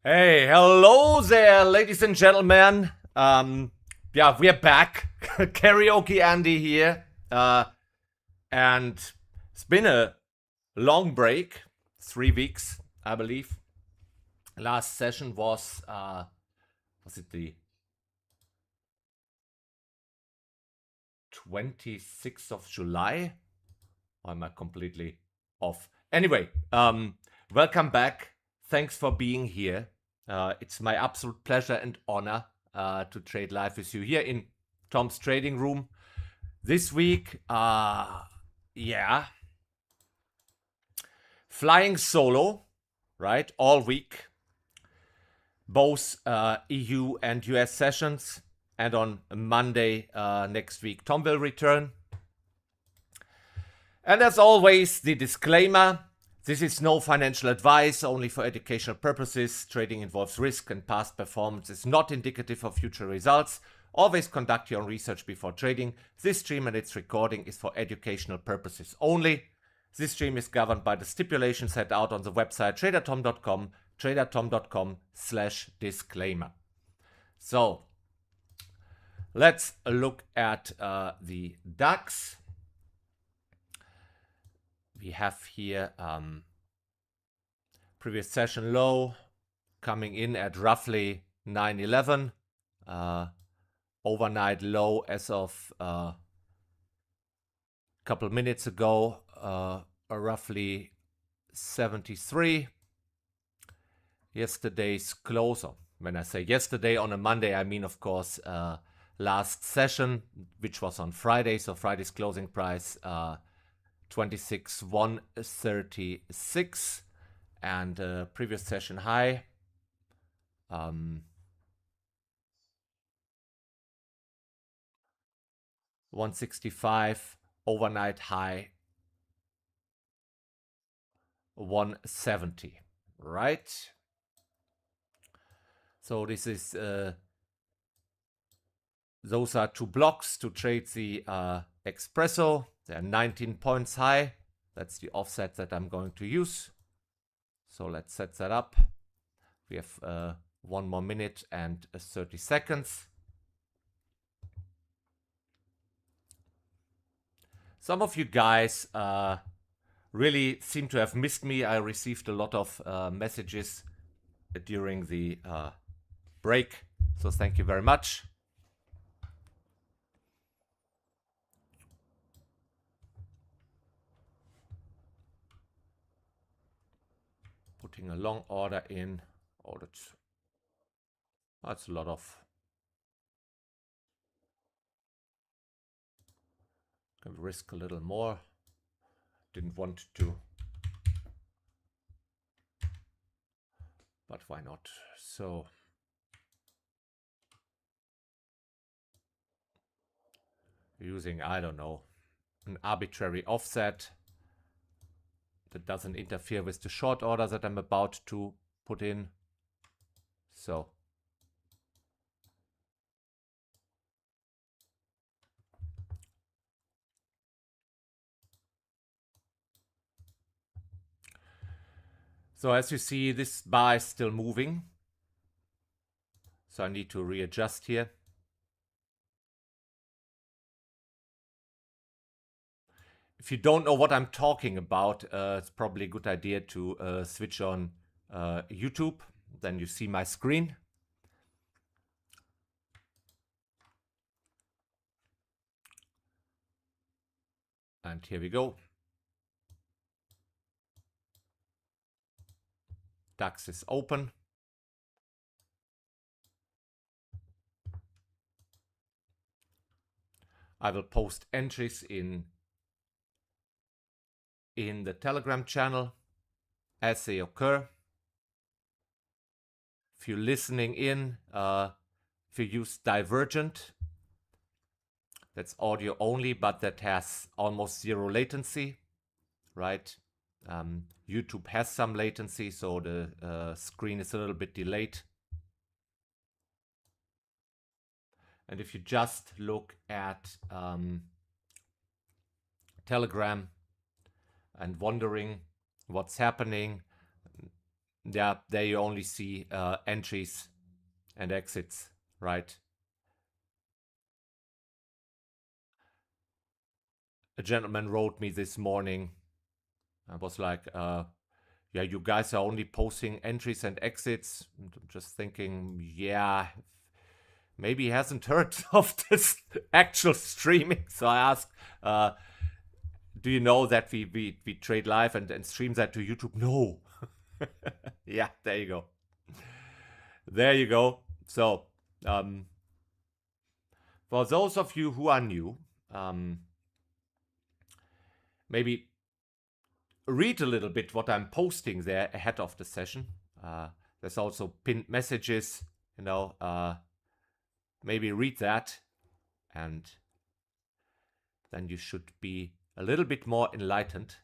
Hey, hello there, ladies and gentlemen. Yeah, we're back. Karaoke Andy here. And it's been a long break, 3 weeks, I believe. Last session was it the 26th of July? Or am I completely off? Anyway, welcome back. Thanks for being here. It's my absolute pleasure and honor to trade live with you here in Tom's trading room. This week, flying solo, right? All week. Both EU and US sessions. And on Monday next week, Tom will return. And as always, the disclaimer. This is no financial advice, only for educational purposes. Trading involves risk and past performance is not indicative of future results. Always conduct your own research before trading. This stream and its recording is for educational purposes only. This stream is governed by the stipulations set out on the website tradertom.com, tradertom.com/disclaimer. So, let's look at the DAX. We have here previous session low coming in at roughly 911. Overnight low as of a couple minutes ago, roughly 73. Yesterday's closer. When I say yesterday on a Monday, I mean, of course, last session, which was on Friday. So Friday's closing price 26,136 and previous session high 165, overnight high 170, right? So this is those are two blocks to trade the espresso. They're 19 points high. That's the offset that I'm going to use. So let's set that up. We have 1 more minute and 30 seconds. Some of you guys really seem to have missed me. I received a lot of messages during the break. So thank you very much. Putting a long order in. Oh, that's a lot of. Can risk a little more. Didn't want to, but why not? So using, I don't know, an arbitrary offset that doesn't interfere with the short order that I'm about to put in. So as you see, this bar is still moving. So I need to readjust here. If you don't know what I'm talking about, it's probably a good idea to switch on YouTube. Then you see my screen. And here we go. DAX is open. I will post entries in the Telegram channel as they occur. If you're listening in, if you use Divergent, that's audio only, but that has almost zero latency, right? YouTube has some latency, so the screen is a little bit delayed. And if you just look at Telegram and wondering what's happening, Yeah, there you only see entries and exits, right? A gentleman wrote me this morning. I was like, yeah, you guys are only posting entries and exits. And I'm just thinking, yeah, maybe he hasn't heard of this actual streaming. So I asked, do you know that we trade live and stream that to YouTube? No. Yeah, there you go. There you go. So, for those of you who are new, maybe read a little bit what I'm posting there ahead of the session. There's also pinned messages, maybe read that, and then you should be a little bit more enlightened.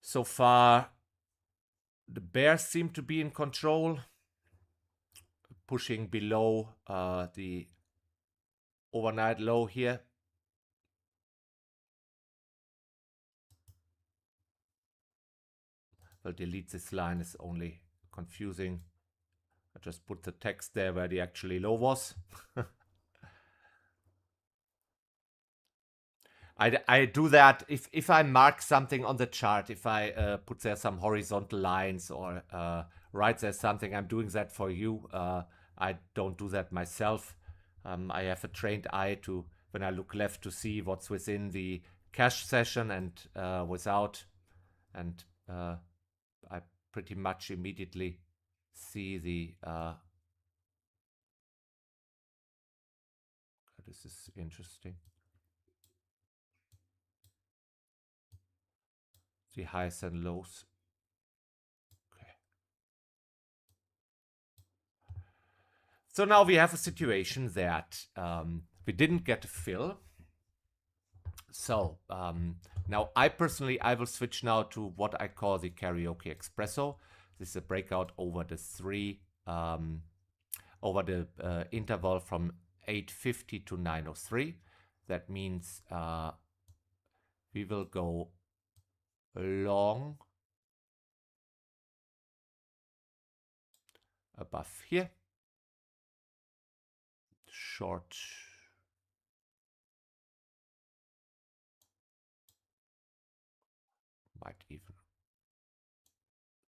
So far, the bears seem to be in control, pushing below the overnight low here. Well, delete this line is only confusing. I just put the text there where the actually low was. I do that if I mark something on the chart, if I put there some horizontal lines or write there something, I'm doing that for you. I don't do that myself. I have a trained eye to, when I look left, to see what's within the cash session and without. And I pretty much immediately see the... this is interesting. The highs and lows. Okay. So now we have a situation that we didn't get a fill. So now I will switch now to what I call the Karaoke Espresso. This is a breakout over the over the interval from 850 to 903. That means we will go long above here, short might even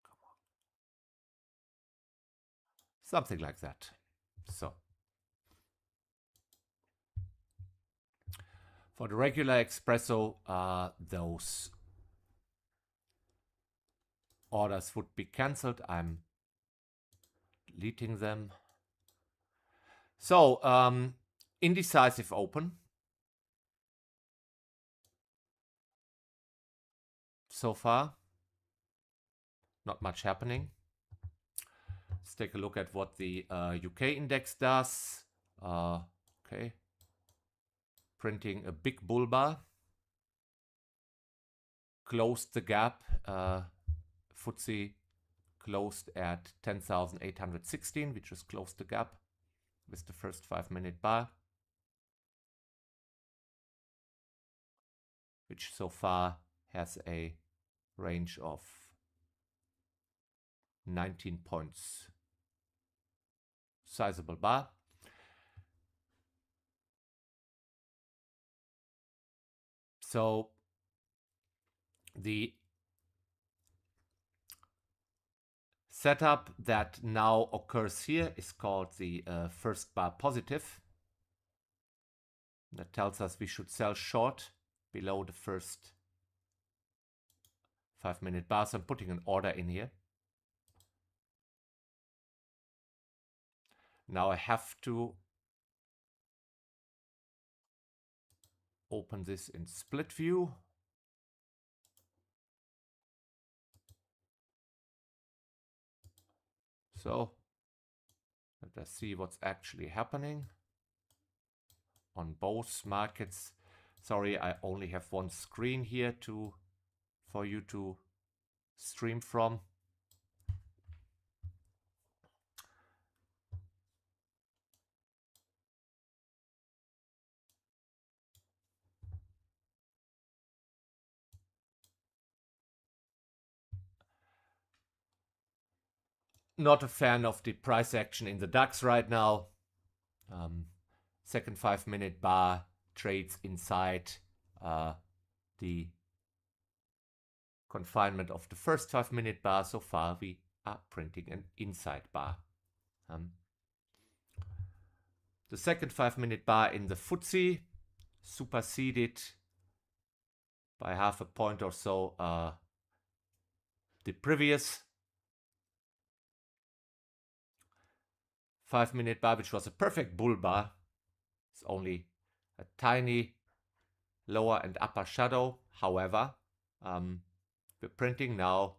come on, something like that. So for the regular espresso, those orders would be cancelled. I'm deleting them. So indecisive open. So far, not much happening. Let's take a look at what the UK index does. Okay, printing a big bull bar. Closed the gap. FTSE closed at 10,816. We just closed the gap with the first 5-minute bar, which so far has a range of 19 points. Sizable bar. So the setup that now occurs here is called the first bar positive. That tells us we should sell short below the first 5-minute bar. So I'm putting an order in here. Now I have to open this in split view. So let us see what's actually happening on both markets. Sorry, I only have one screen here for you to stream from. not a fan of the price action in the DAX right now. Second 5-minute bar trades inside the confinement of the first 5-minute bar. So far we are printing an inside bar. The second 5-minute bar in the FTSE superseded by half a point or so the previous 5-minute bar, which was a perfect bull bar. It's only a tiny lower and upper shadow. However, we're printing now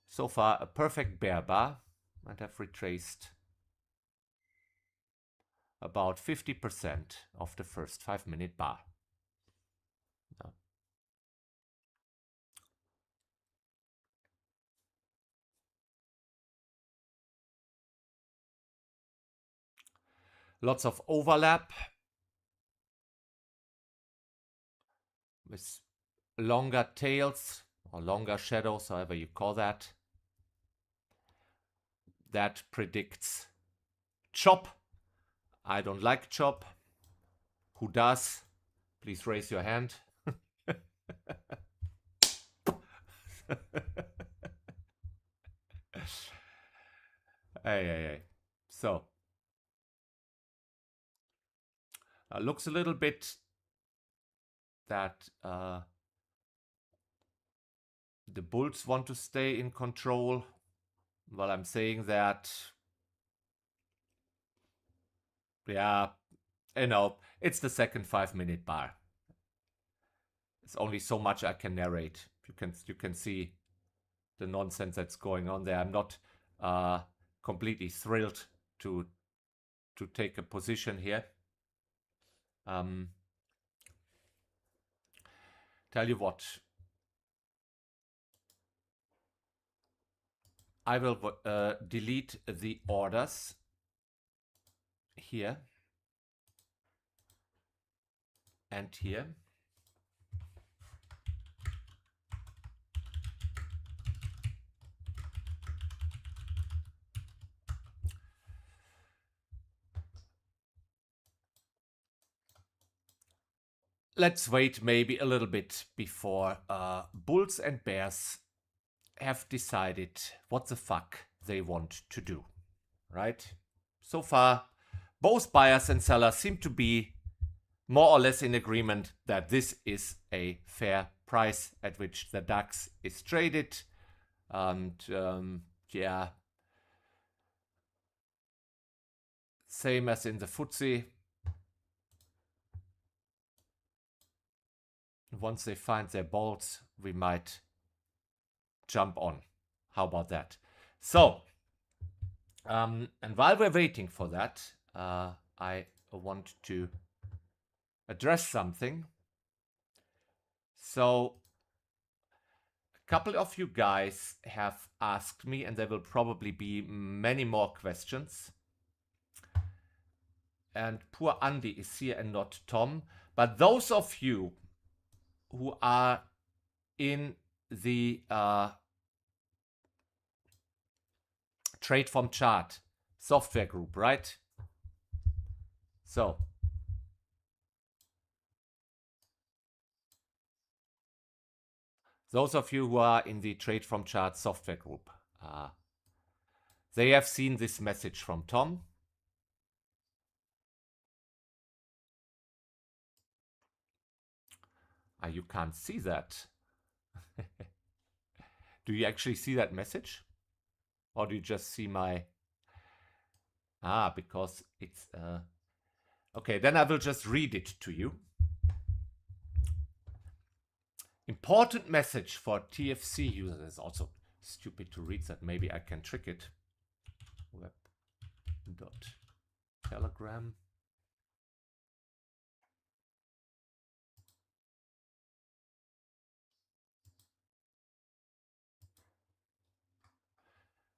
so far a perfect bear bar and have retraced about 50% of the first 5-minute bar. Now, lots of overlap with longer tails or longer shadows, however you call that. That predicts chop. I don't like chop. Who does? Please raise your hand. Hey. So, looks a little bit that the bulls want to stay in control. While I'm saying that, yeah, you know, it's the second 5-minute bar. It's only so much I can narrate. You can see the nonsense that's going on there. I'm not completely thrilled to take a position here. Tell you what, I will delete the orders here and here. Let's wait maybe a little bit before bulls and bears have decided what the fuck they want to do, right? So far, both buyers and sellers seem to be more or less in agreement that this is a fair price at which the DAX is traded. And yeah, same as in the FTSE. Once they find their bolts, we might jump on. How about that? So, and while we're waiting for that, I want to address something. So, a couple of you guys have asked me, and there will probably be many more questions. And poor Andi is here and not Tom. But those of you who are in the Trade from Chart software group, right? So, those of you who are in the Trade from Chart software group, they have seen this message from Tom. You can't see that. Do you actually see that message? Or do you just see my... because it's... Okay, then I will just read it to you. Important message for TFC users. It's also stupid to read that. Maybe I can trick it. Web.telegram.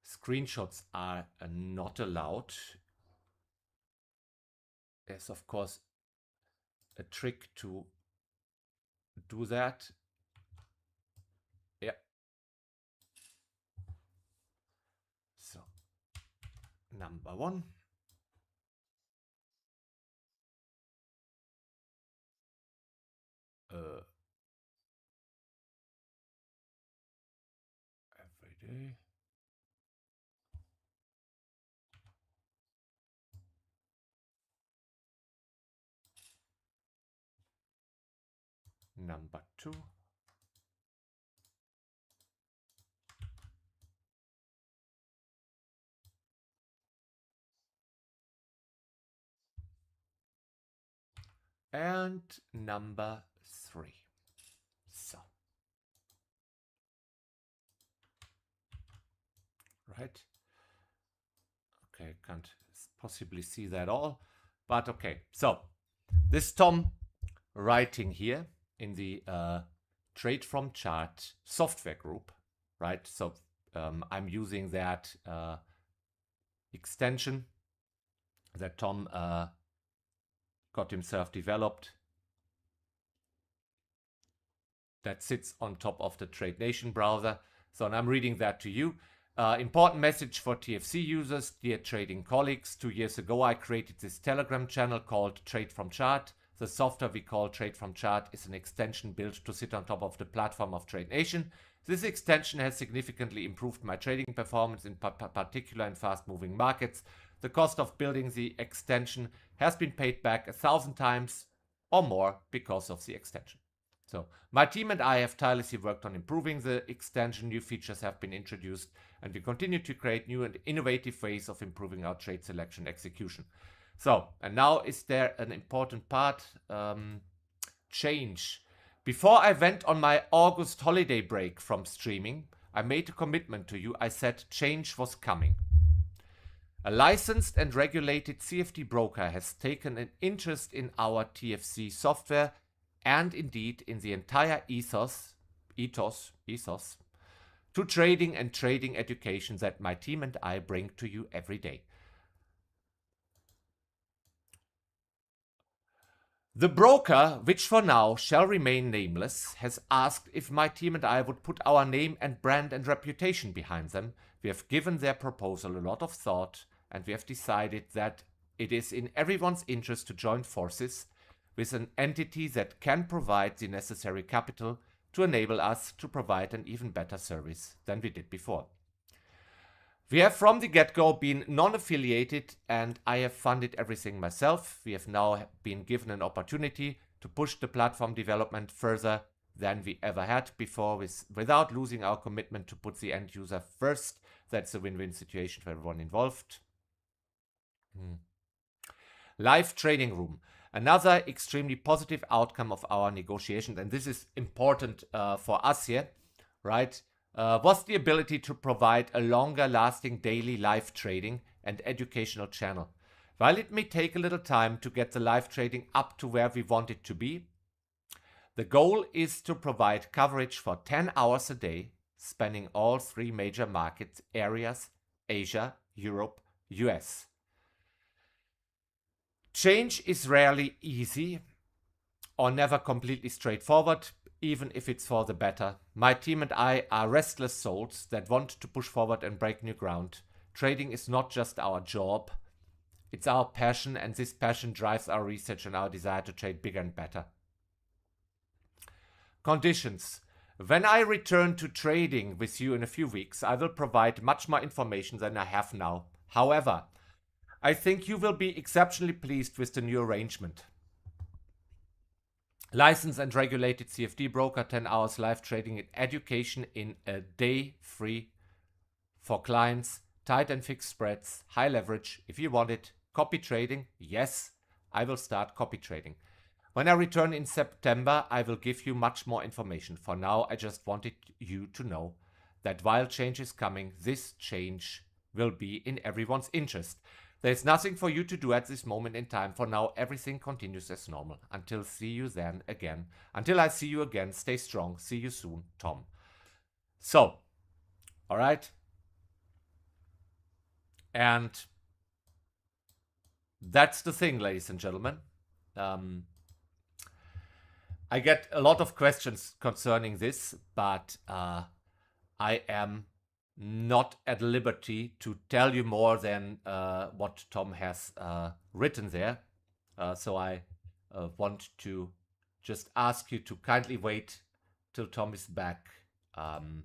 Screenshots are not allowed. There's of course a trick to do that. Yeah. So number 1. Every day. Number 2. And number 3. So. Right. Okay, can't possibly see that all. But okay. So, this Tom writing here in the Trade from Chart software group, right? So I'm using that extension that Tom got himself developed that sits on top of the Trade Nation browser. So and I'm reading that to you. Important message for TFC users, dear trading colleagues. 2 years ago, I created this Telegram channel called Trade from Chart. The software we call Trade from Chart is an extension built to sit on top of the platform of Trade Nation. This extension has significantly improved my trading performance, in particular in fast-moving markets. The cost of building the extension has been paid back 1,000 times or more because of the extension. So my team and I have tirelessly worked on improving the extension. New features have been introduced, and we continue to create new and innovative ways of improving our trade selection execution. So, and now is there an important part, change. Before I went on my August holiday break from streaming, I made a commitment to you. I said change was coming. A licensed and regulated CFD broker has taken an interest in our TFC software and indeed in the entire ethos to trading and trading education that my team and I bring to you every day. The broker, which for now shall remain nameless, has asked if my team and I would put our name and brand and reputation behind them. We have given their proposal a lot of thought, and we have decided that it is in everyone's interest to join forces with an entity that can provide the necessary capital to enable us to provide an even better service than we did before. We have from the get-go been non-affiliated, and I have funded everything myself. We have now been given an opportunity to push the platform development further than we ever had before without losing our commitment to put the end user first. That's a win-win situation for everyone involved. Live trading room. Another extremely positive outcome of our negotiations, and this is important for us here, right? Was the ability to provide a longer lasting daily live trading and educational channel. While it may take a little time to get the live trading up to where we want it to be, the goal is to provide coverage for 10 hours a day, spanning all 3 major market areas, Asia, Europe, US. Change is rarely easy or never completely straightforward, even if it's for the better. My team and I are restless souls that want to push forward and break new ground. Trading is not just our job, it's our passion, and this passion drives our research and our desire to trade bigger and better. Conditions. When I return to trading with you in a few weeks, I will provide much more information than I have now. However, I think you will be exceptionally pleased with the new arrangement. Licensed and regulated CFD broker, 10 hours live trading and education in a day, free for clients, tight and fixed spreads, high leverage if you want it. Copy trading, yes, I will start copy trading. When I return in September, I will give you much more information. For now, I just wanted you to know that while change is coming, this change will be in everyone's interest. There's nothing for you to do at this moment in time. For now, everything continues as normal. Until see you then again. Until I see you again, stay strong. See you soon, Tom. So, all right. And that's the thing, ladies and gentlemen. I get a lot of questions concerning this, but I am not at liberty to tell you more than what Tom has written there. So I want to just ask you to kindly wait till Tom is back. You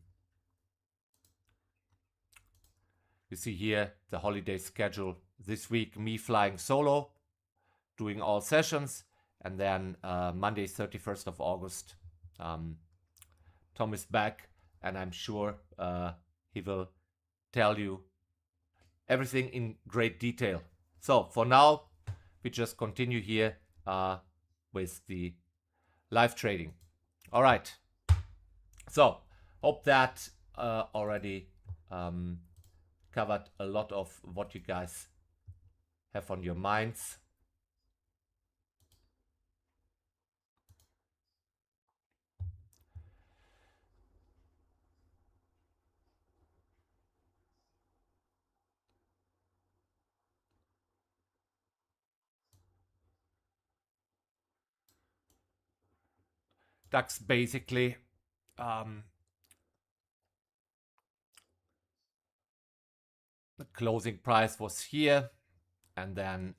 see here the holiday schedule this week, me flying solo, doing all sessions, and then Monday 31st of August, Tom is back, and I'm sure he will tell you everything in great detail. So for now, we just continue here with the live trading. All right. So hope that already covered a lot of what you guys have on your minds. DAX basically the closing price was here, and then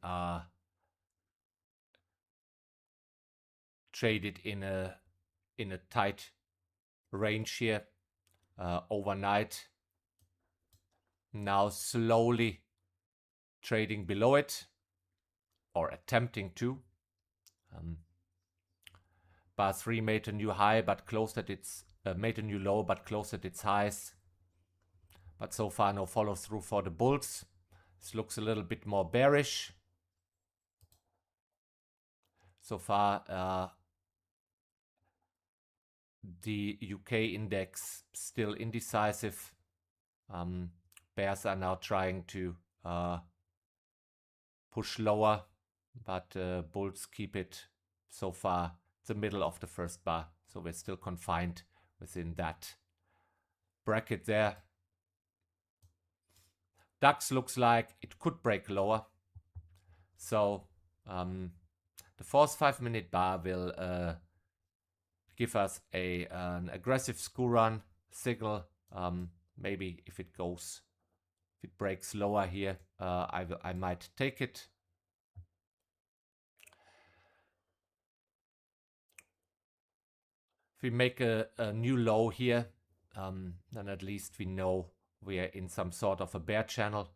traded in a tight range here overnight. Now slowly trading below it, or attempting to. Bar 3 made a new high, but closed at its made a new low, but closed at its highs. But so far, no follow through for the bulls. This looks a little bit more bearish. So far, the UK index still indecisive. Bears are now trying to push lower, but bulls keep it so far the middle of the first bar. So we're still confined within that bracket there. DAX looks like it could break lower. So the fourth 5-minute bar will give us an aggressive screw run signal. Maybe if it breaks lower here, I might take it. If we make a new low here, then at least we know we are in some sort of a bear channel.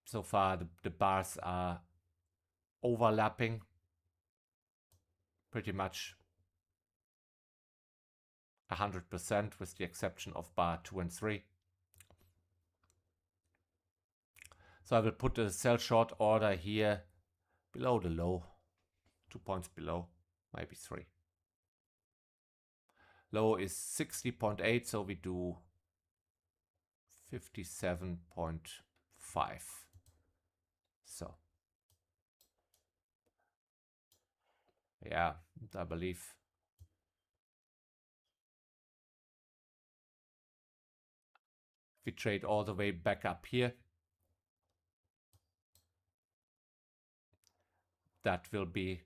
So far, the bars are overlapping pretty much 100%, with the exception of bar 2 and 3. So I will put a sell short order here below the low, 2 points below, maybe 3. Low is 60.8, so we do 57.5. So yeah, I believe if we trade all the way back up here, that will be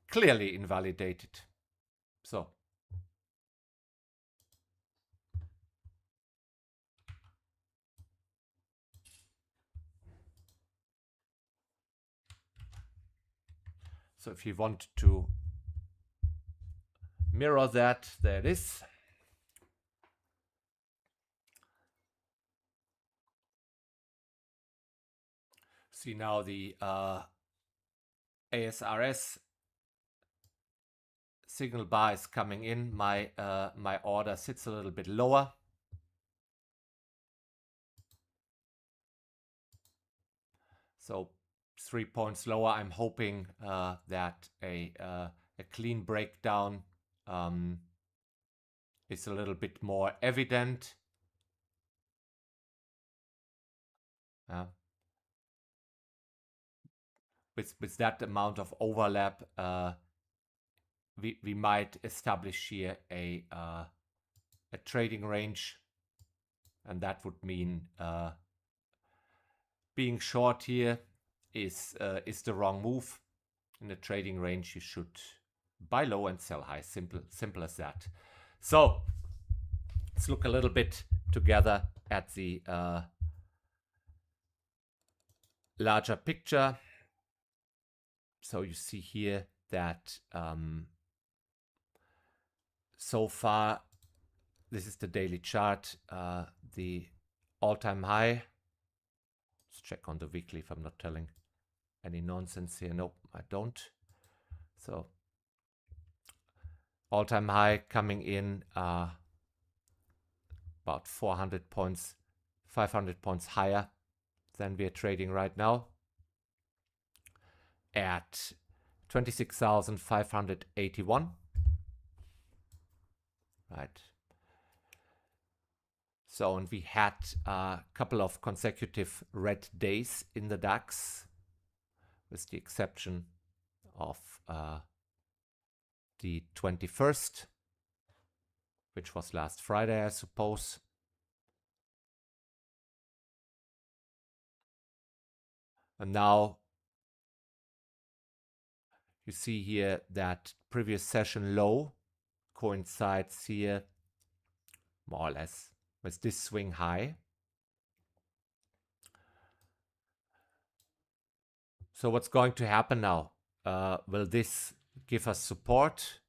clearly invalidated. So if you want to mirror that, there it is. See now the ASRS signal bar is coming in. My order sits a little bit lower. So 3 points lower. I'm hoping that a clean breakdown is a little bit more evident. With that amount of overlap, we might establish here a trading range, and that would mean being short here is the wrong move. In the trading range, you should buy low and sell high. Simple as that. So Let's look a little bit together at the larger picture. So you see here that so far, this is the daily chart, the all-time high. Let's check on the weekly if I'm not telling any nonsense here. Nope, I don't. So all-time high coming in about 400 points, 500 points higher than we're trading right now at 26,581. Right. So, and we had a couple of consecutive red days in the DAX, with the exception of the 21st, which was last Friday, I suppose. And now you see here that previous session low coincides here more or less with this swing high. So what's going to happen now? Will this give us support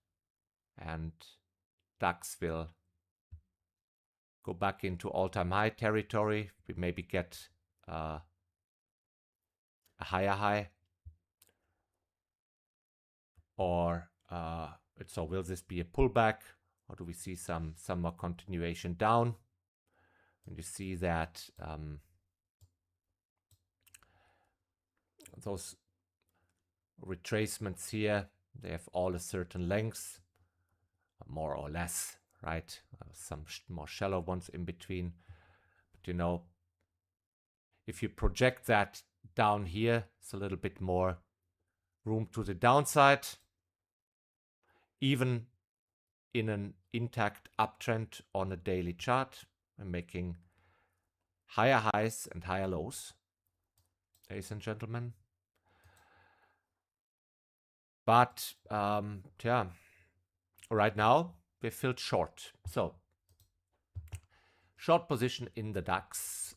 and DAX will go back into all-time high territory? We maybe get a higher high, or so will this be a pullback, or do we see some more continuation down? And you see that those retracements here, they have all a certain length, more or less, right? Some more shallow ones in between. But you know, if you project that down here, it's a little bit more room to the downside, even in an intact uptrend on a daily chart. I'm making higher highs and higher lows, ladies and gentlemen. But yeah, right now we're filled short. So short position in the DAX.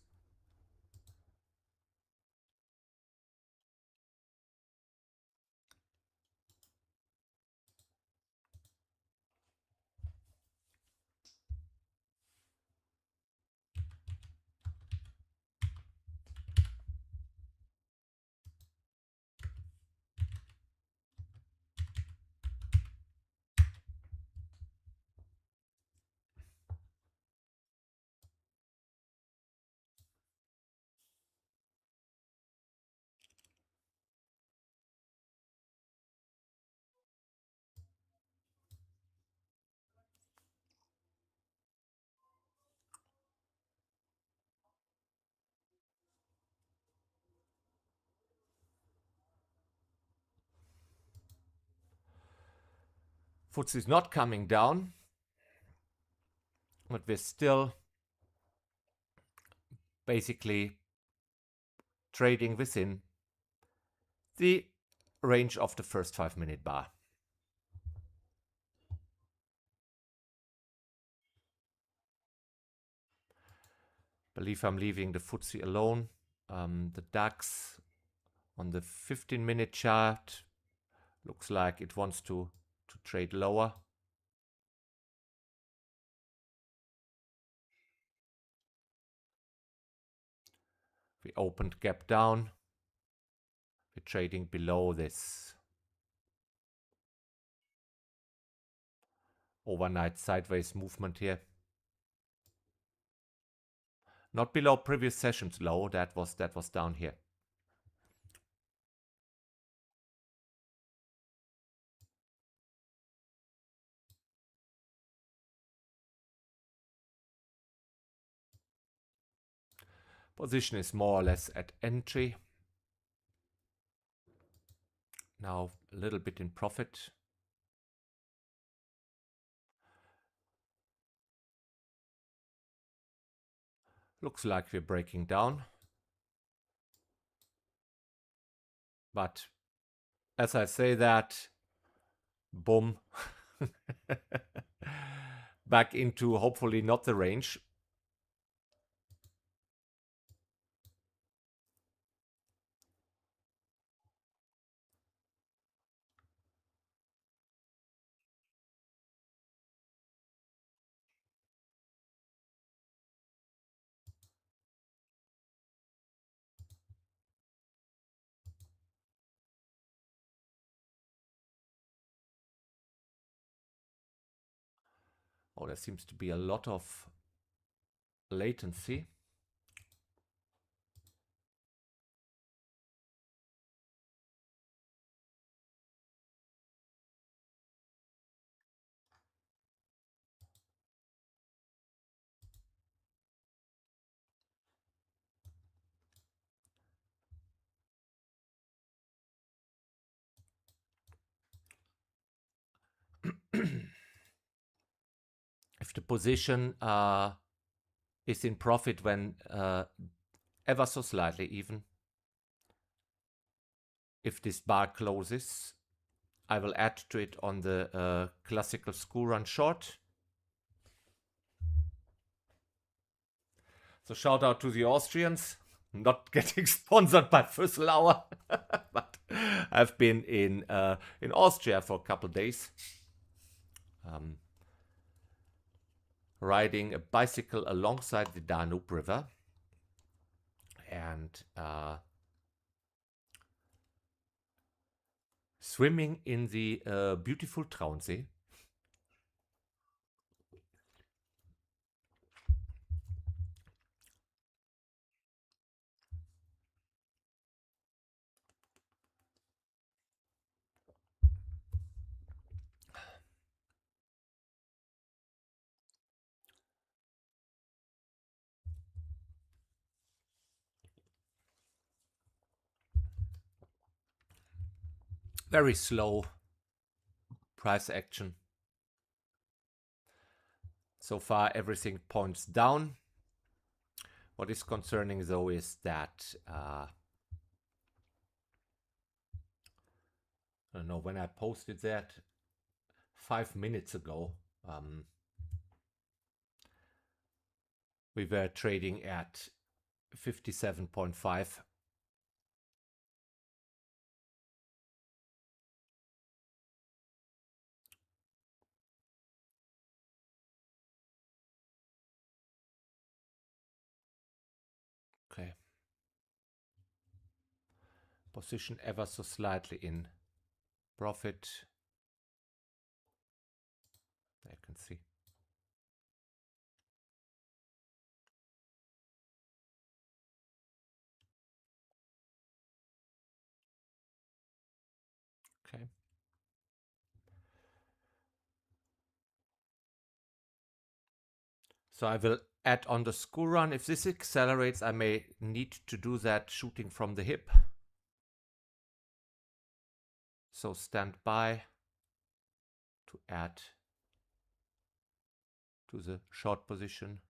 FTSE is not coming down, but we're still basically trading within the range of the first 5-minute bar. Believe I'm leaving the FTSE alone. The DAX on the 15-minute chart looks like it wants to trade lower. We opened gap down. We're trading below this overnight sideways movement here. Not below previous session's low, that was down here. Position is more or less at entry. Now a little bit in profit. Looks like we're breaking down. But as I say that, boom. back into hopefully not the range. Oh, there seems to be a lot of latency. If the position is in profit when ever so slightly even, if this bar closes, I will add to it on the classical school run short. So shout out to the Austrians, not getting sponsored by Füsselauer, but I've been in Austria for a couple days, riding a bicycle alongside the Danube River, and swimming in the beautiful Traunsee. Very slow price action. So far, everything points down. What is concerning, though, is that I don't know, when I posted that 5 minutes ago, we were trading at 57.5. Okay. Position ever so slightly in profit. I can see. Okay. So I will add on the school run. If this accelerates, I may need to do that shooting from the hip. So stand by to add to the short position.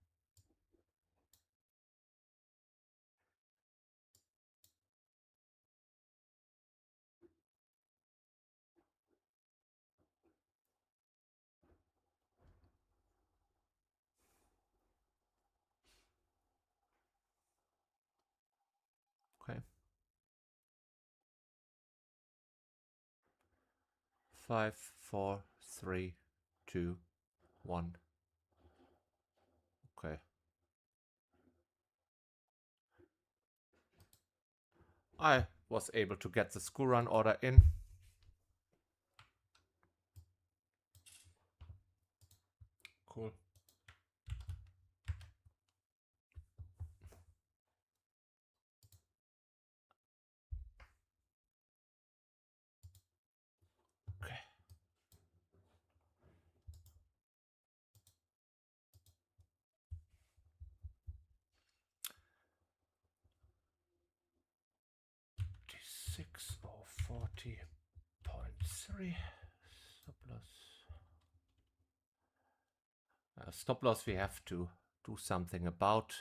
Okay. 5, 4, 3, 2, 1. Okay. I was able to get the school run order in. Cool. Okay. Six or 40.3 stop loss. Stop loss we have to do something about.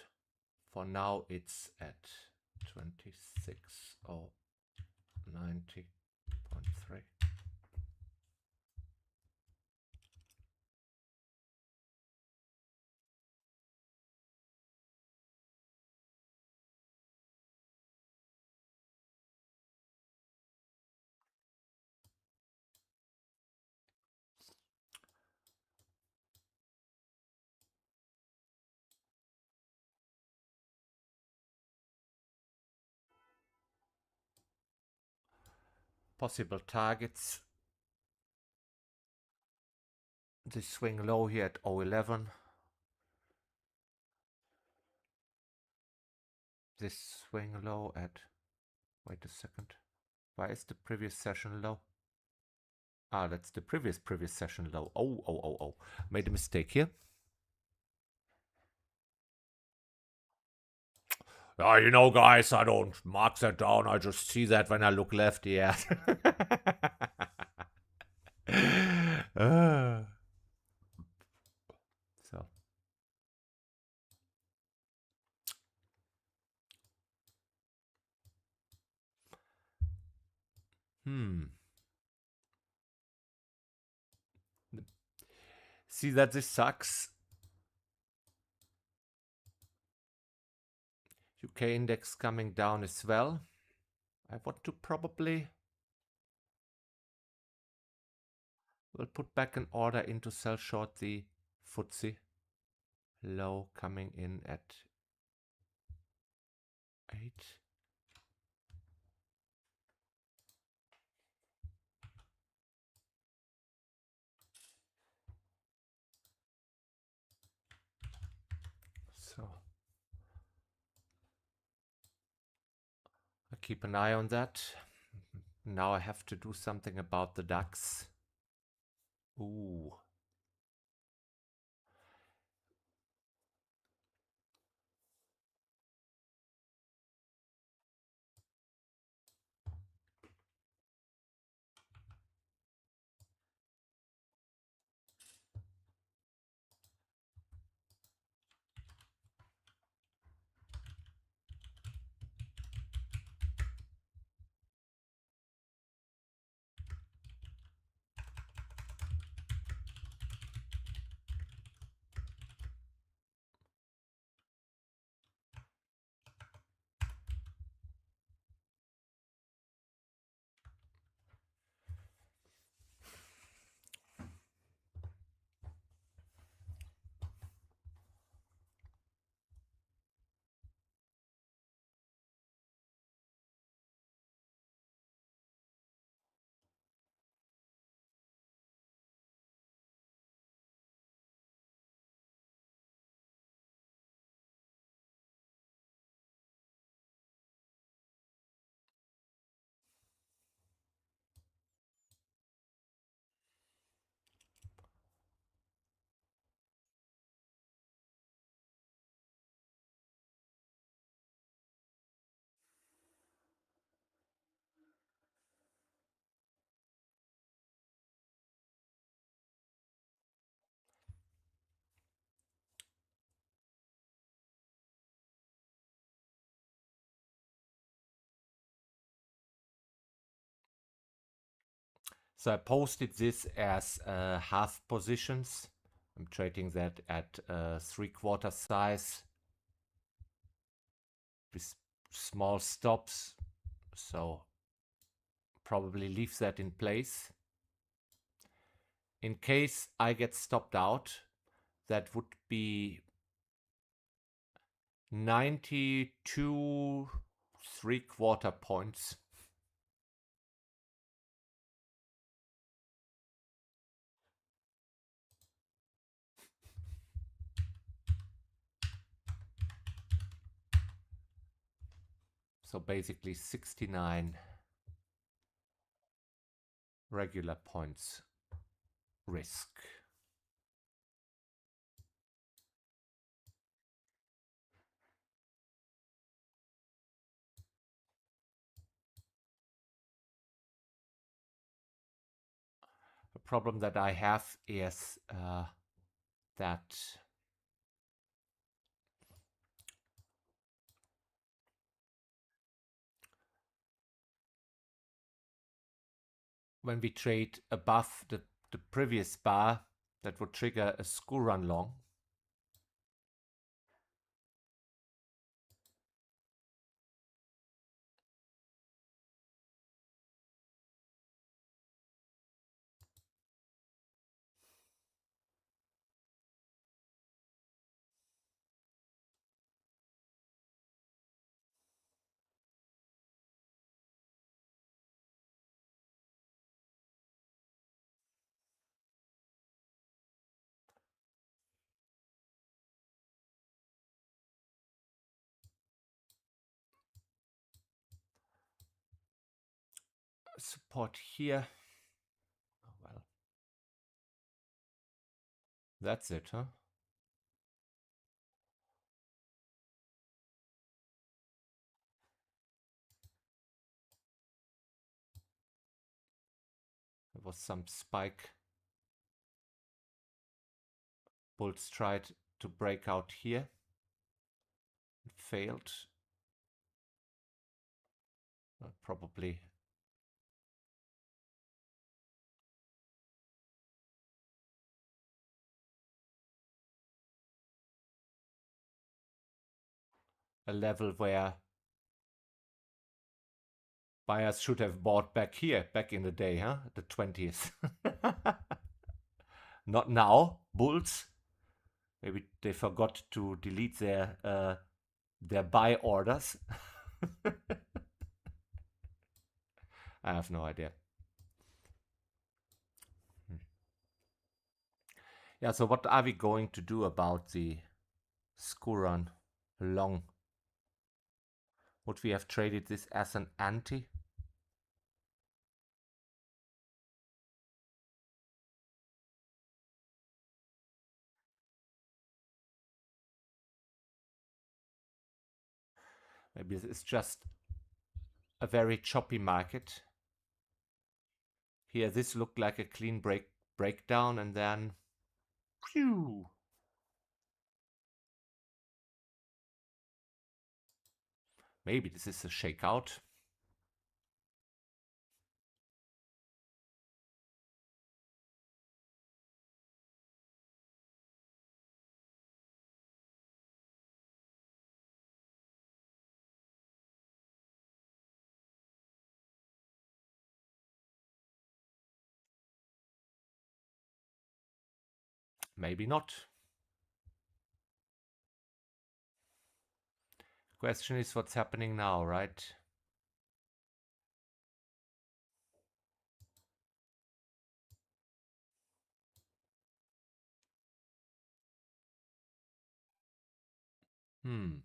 For now it's at 26 or 90.3. possible targets. This swing low here at 0.11. This swing low at, wait a second, why is the previous session low? Ah, that's the previous session low. Oh, made a mistake here. You know, guys, I don't mark that down. I just see that when I look left. Yeah. So. See that this sucks. UK index coming down as well. I want to probably will put back an order in to sell short the FTSE. Low coming in at 8. So I keep an eye on that. Now I have to do something about the DAX. Ooh. So I posted this as half positions. I'm trading that at 3/4 size with small stops. So probably leave that in place. In case I get stopped out, that would be 92 3/4 points. So basically 69 regular points risk. The problem that I have is that when we trade above the previous bar, that would trigger a school run long. support here. Oh, well, that's it, huh? There was some spike. Bulls tried to break out here. It failed. Probably a level where buyers should have bought back here, back in the day, huh? The 20th. Not now, bulls. Maybe they forgot to delete their buy orders. I have no idea. Yeah, so what are we going to do about the Skuran long? Would we have traded this as an anti? Maybe it's just a very choppy market. Here, this looked like a clean breakdown, and then, phew. Maybe this is a shakeout. Maybe not. Question is what's happening now, right? Hmm.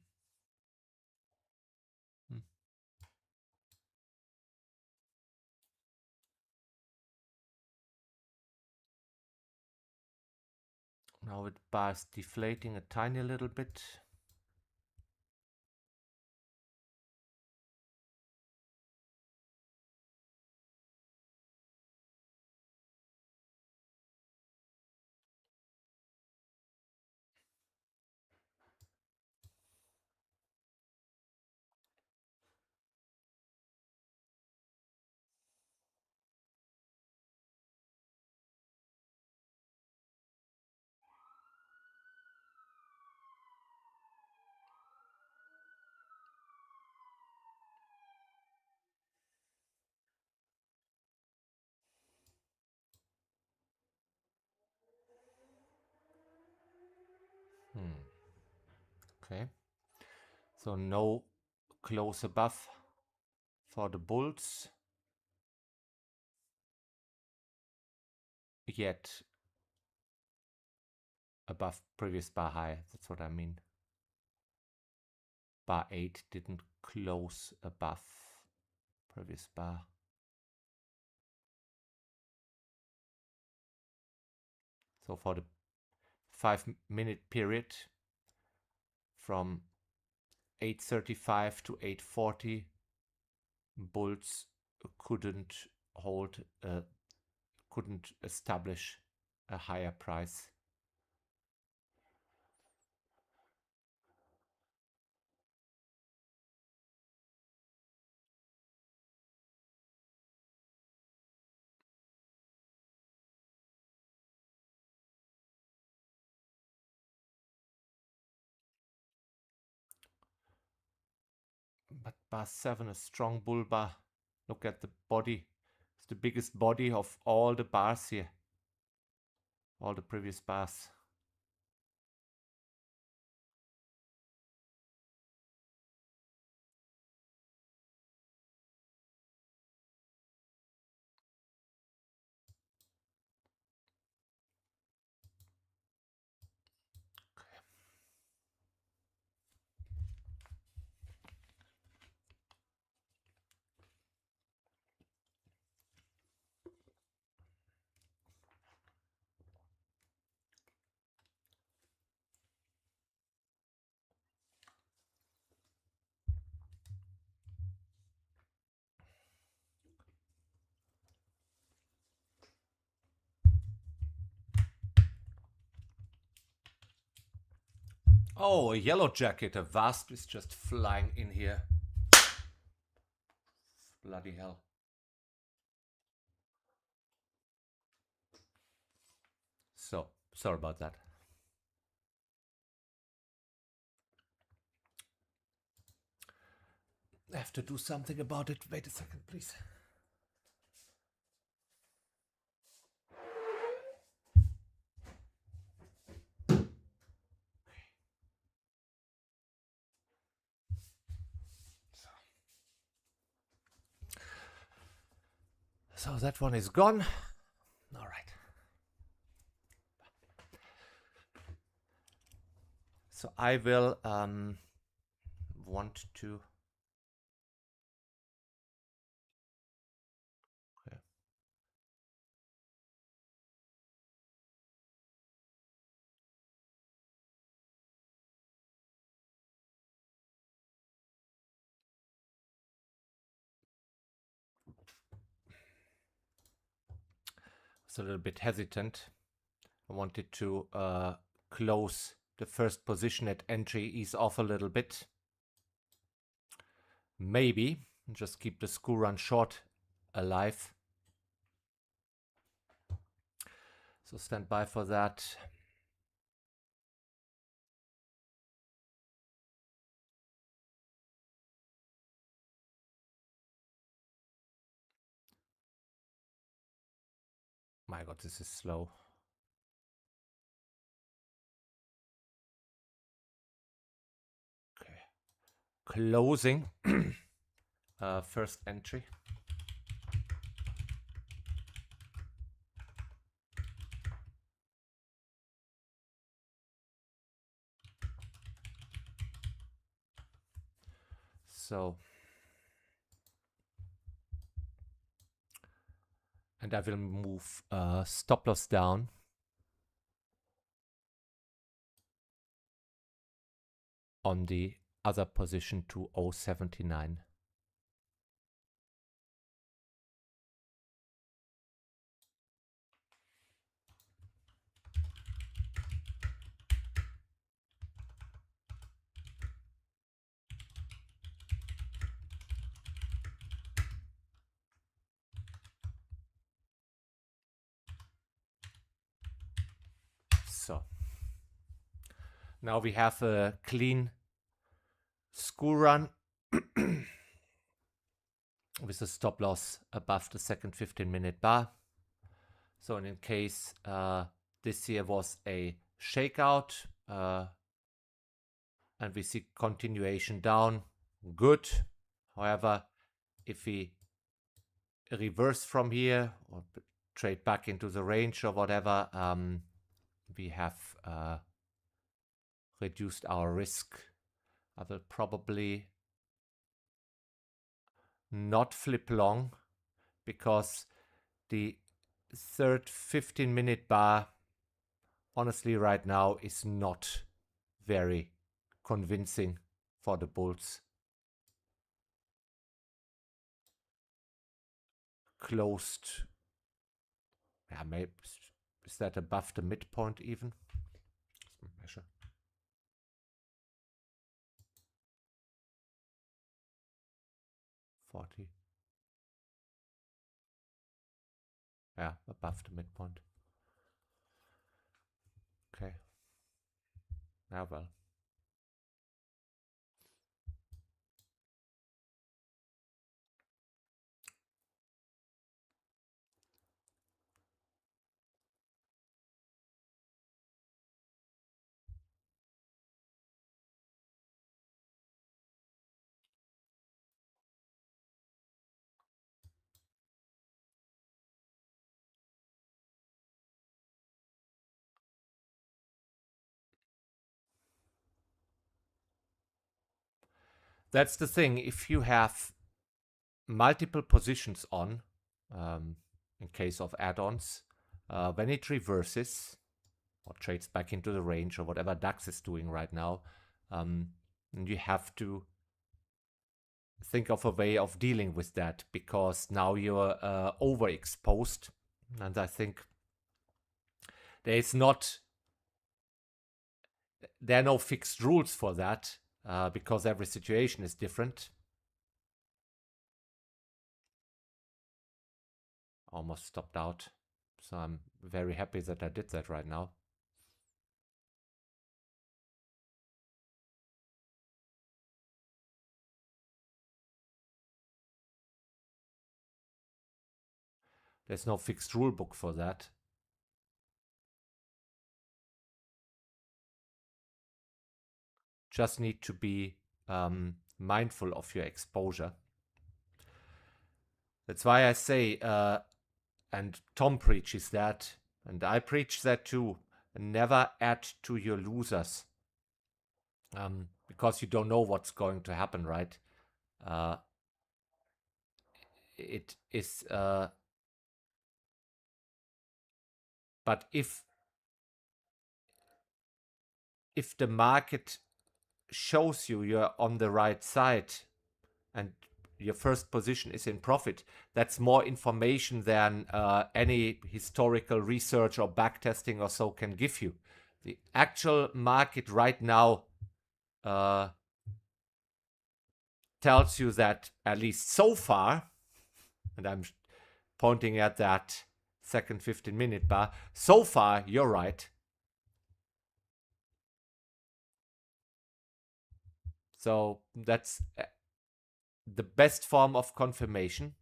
Now it bar's deflating a tiny little bit. Okay. So no close above for the bulls yet above previous bar high. That's what I mean. Bar 8 didn't close above previous bar. So for the 5-minute period from 8:35 to 8:40, bulls couldn't hold, couldn't establish a higher price. But bar 7, a strong bull bar. Look at the body. It's the biggest body of all the bars here. All the previous bars. Oh, a yellow jacket. A wasp is just flying in here. Bloody hell. So, sorry about that. I have to do something about it. Wait a second, please. So that one is gone. All right. So I will want to. Okay. I was a little bit hesitant. I wanted to close the first position at entry, ease off a little bit. Maybe just keep the school run short alive. So stand by for that. My God, this is slow. Okay. Closing first entry. So, and I will move stop loss down on the other position to 0.79. So now we have a clean school run with a stop loss above the second 15-minute bar. So in case this here was a shakeout and we see continuation down, good. However, if we reverse from here or trade back into the range or whatever, we have reduced our risk. I will probably not flip long because the third 15-minute bar honestly right now is not very convincing for the bulls. Closed. Yeah, maybe is that above the midpoint even? Let's measure. $40. Yeah, above the midpoint. Okay. Now well. That's the thing. If you have multiple positions on, in case of add-ons, when it reverses or trades back into the range or whatever DAX is doing right now, you have to think of a way of dealing with that because now you're overexposed. And I think there is not there are no fixed rules for that because every situation is different. Almost stopped out. So I'm very happy that I did that right now. There's no fixed rule book for that. Just need to be mindful of your exposure. That's why I say, and Tom preaches that, and I preach that too, never add to your losers. Because you don't know what's going to happen, right? It is, but if the market shows you're on the right side and your first position is in profit, that's more information than any historical research or backtesting or so can give you. The actual market right now tells you that, at least so far, and I'm pointing at that second 15-minute bar, so far you're right. So that's the best form of confirmation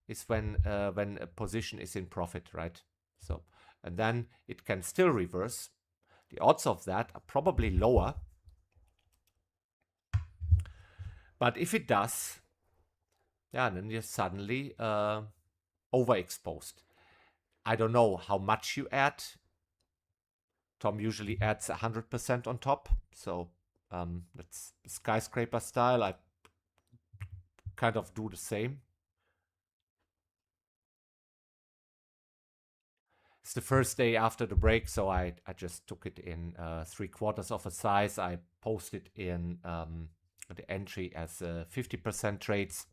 is when a position is in profit, right? So, and then it can still reverse. The odds of that are probably lower. But if it does, yeah, then you're suddenly overexposed. I don't know how much you add. Tom usually adds 100% on top. So that's skyscraper style. I kind of do the same. It's the first day after the break, so I just took it in 3/4 of a size. I posted in the entry as 50% trades.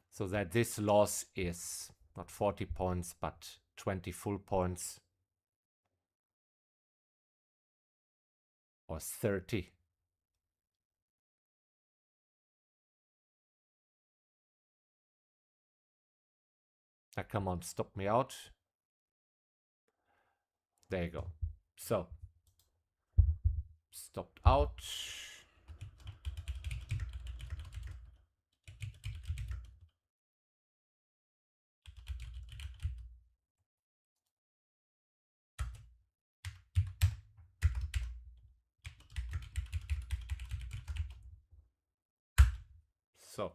So that this loss is not 40 points, but 20 full points. Or 30. Now, come on, stop me out. There you go. So, stopped out. So,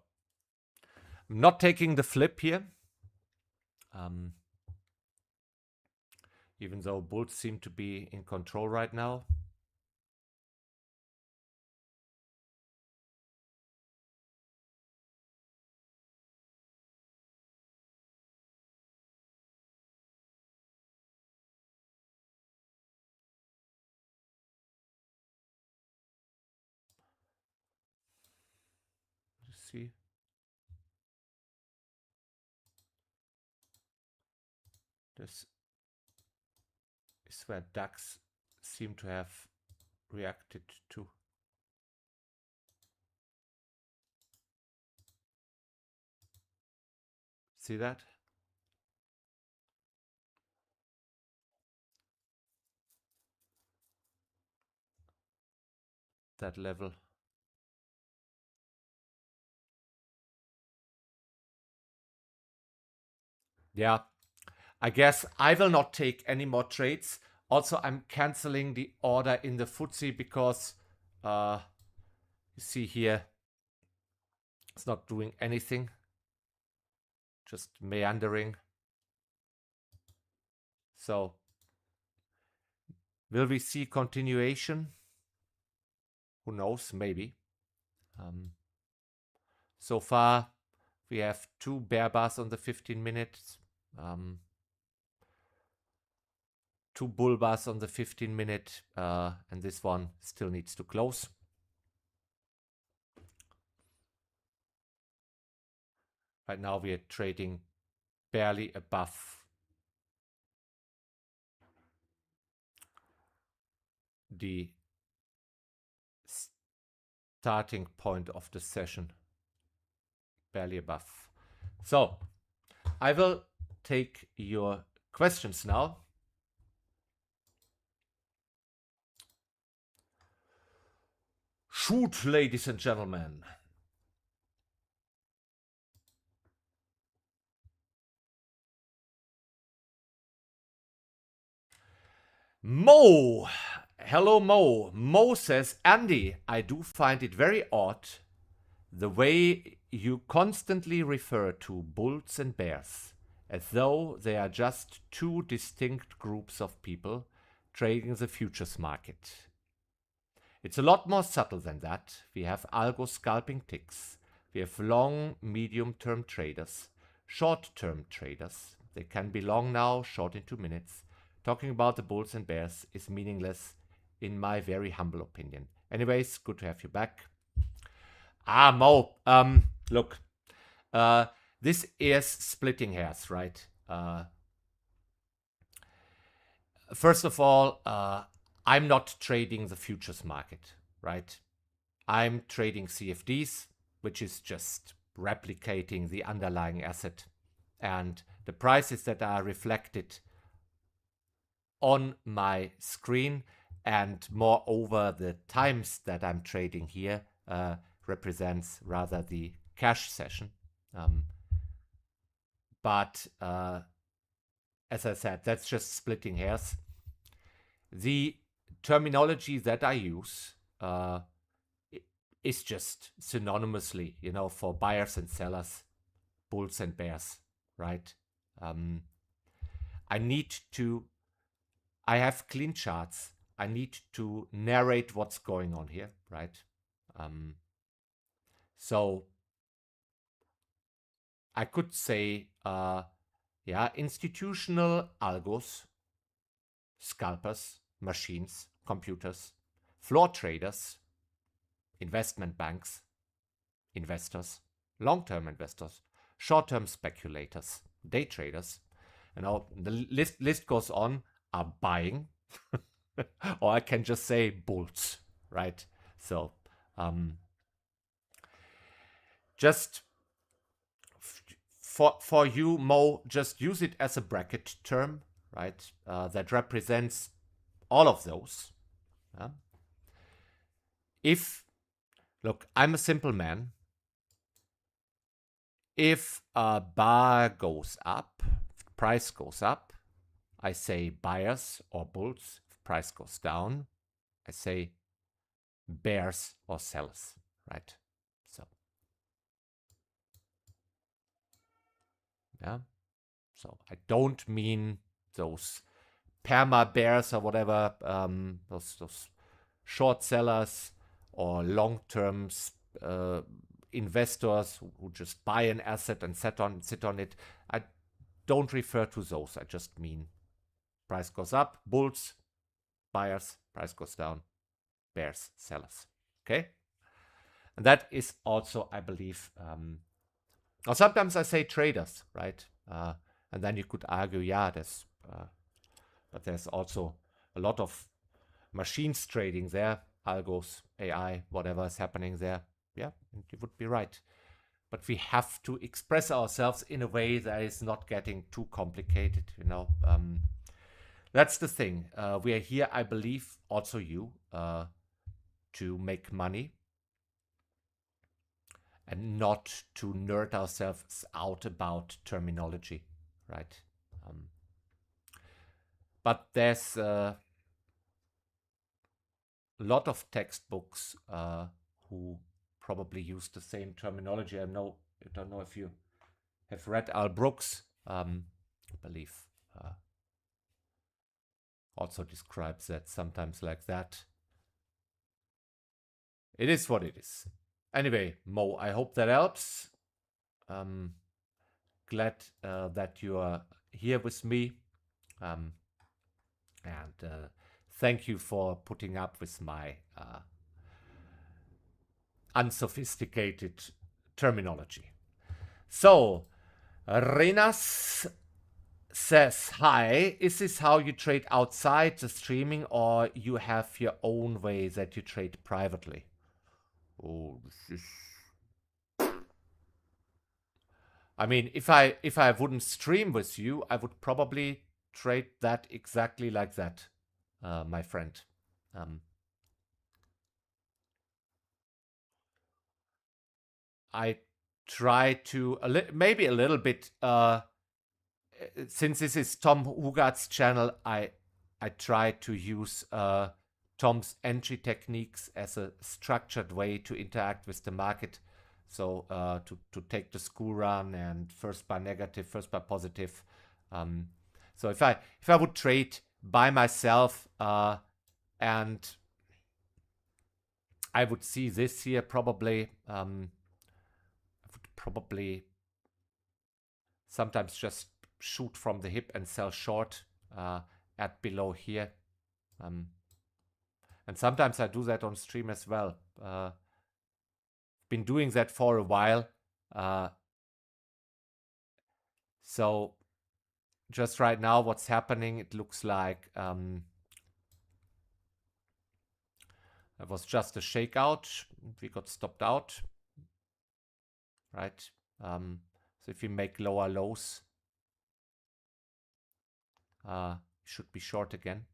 I'm not taking the flip here. Even though bulls seem to be in control right now. See, this is where DAX seem to have reacted to. See that? That level. Yeah, I guess I will not take any more trades. Also, I'm canceling the order in the FTSE because you see here, it's not doing anything, just meandering. So, will we see continuation? Who knows? Maybe. So far, we have 2 bear bars on the 15 minutes, 2 bull bars on the 15 minute, and this one still needs to close. Right now we are trading barely above the starting point of the session. Barely above. So I will take your questions now. Shoot, ladies and gentlemen. Mo. Hello, Mo. Mo says, Andy, I do find it very odd the way you constantly refer to bulls and bears as though they are just two distinct groups of people trading the futures market. It's a lot more subtle than that. We have algo scalping ticks. We have long, medium-term traders, short-term traders. They can be long now, short in 2 minutes. Talking about the bulls and bears is meaningless in my very humble opinion. Anyways, good to have you back. Mo, look, this is splitting hairs, right? First of all, I'm not trading the futures market, right? I'm trading CFDs, which is just replicating the underlying asset. And the prices that are reflected on my screen, and moreover, the times that I'm trading here represents rather the cash session. But as I said, that's just splitting hairs. The terminology that I use is just synonymously, for buyers and sellers, bulls and bears, right? I have clean charts. I need to narrate what's going on here, right? So I could say, institutional algos, scalpers, machines, computers, floor traders, investment banks, investors, long-term investors, short-term speculators, day traders, the list goes on, are buying, or I can just say bulls, right? So just for you, Mo, just use it as a bracket term, right? That represents all of those. Look, I'm a simple man. If a bar goes up, price goes up, I say buyers or bulls. If price goes down, I say bears or sellers, right? So, yeah. So I don't mean those perma bears or whatever, those short sellers or long-term investors who just buy an asset and sit on it. I don't refer to those. I just mean price goes up, bulls, buyers, price goes down, bears, sellers. Okay? And that is also, I believe, or sometimes I say traders, right? And then you could argue, but there's also a lot of machines trading there, algos, AI, whatever is happening there. Yeah, you would be right. But we have to express ourselves in a way that is not getting too complicated, That's the thing. We are here, I believe, also you, to make money and not to nerd ourselves out about terminology, right? But there's a lot of textbooks who probably use the same terminology. I don't know if you have read Al Brooks. I believe also describes that sometimes like that. It is what it is. Anyway, Mo, I hope that helps. Glad that you are here with me. And thank you for putting up with my unsophisticated terminology. So, Renas says, hi, is this how you trade outside the streaming or you have your own way that you trade privately? Oh, this is... I mean, if I wouldn't stream with you, I would probably trade that exactly like that, my friend. I try to maybe a little bit since this is Tom Hougaard's channel, I try to use Tom's entry techniques as a structured way to interact with the market. So to take the school run and first bar negative, first bar positive. So if I would trade by myself and I would see this here probably, I would probably sometimes just shoot from the hip and sell short at below here. And sometimes I do that on stream as well. Been doing that for a while. So just right now, what's happening, it looks like it was just a shakeout. We got stopped out, right? So if you make lower lows, should be short again.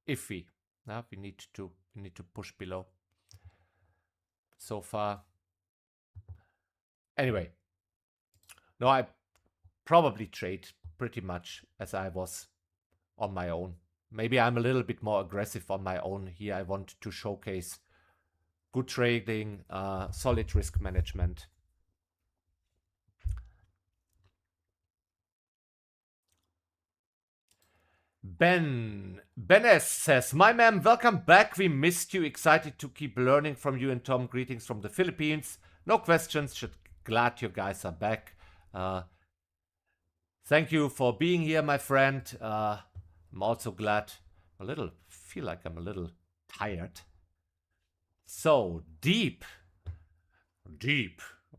Iffy. We need to push below. So far. Anyway, no, I probably trade pretty much as I was on my own. Maybe I'm a little bit more aggressive on my own here. I want to showcase good trading, solid risk management. Ben S says, my man, welcome back. We missed you. Excited to keep learning from you and Tom. Greetings from the Philippines. No questions. Just glad you guys are back. Thank you for being here, my friend. I'm also glad. Feel like I'm a little tired. So deep.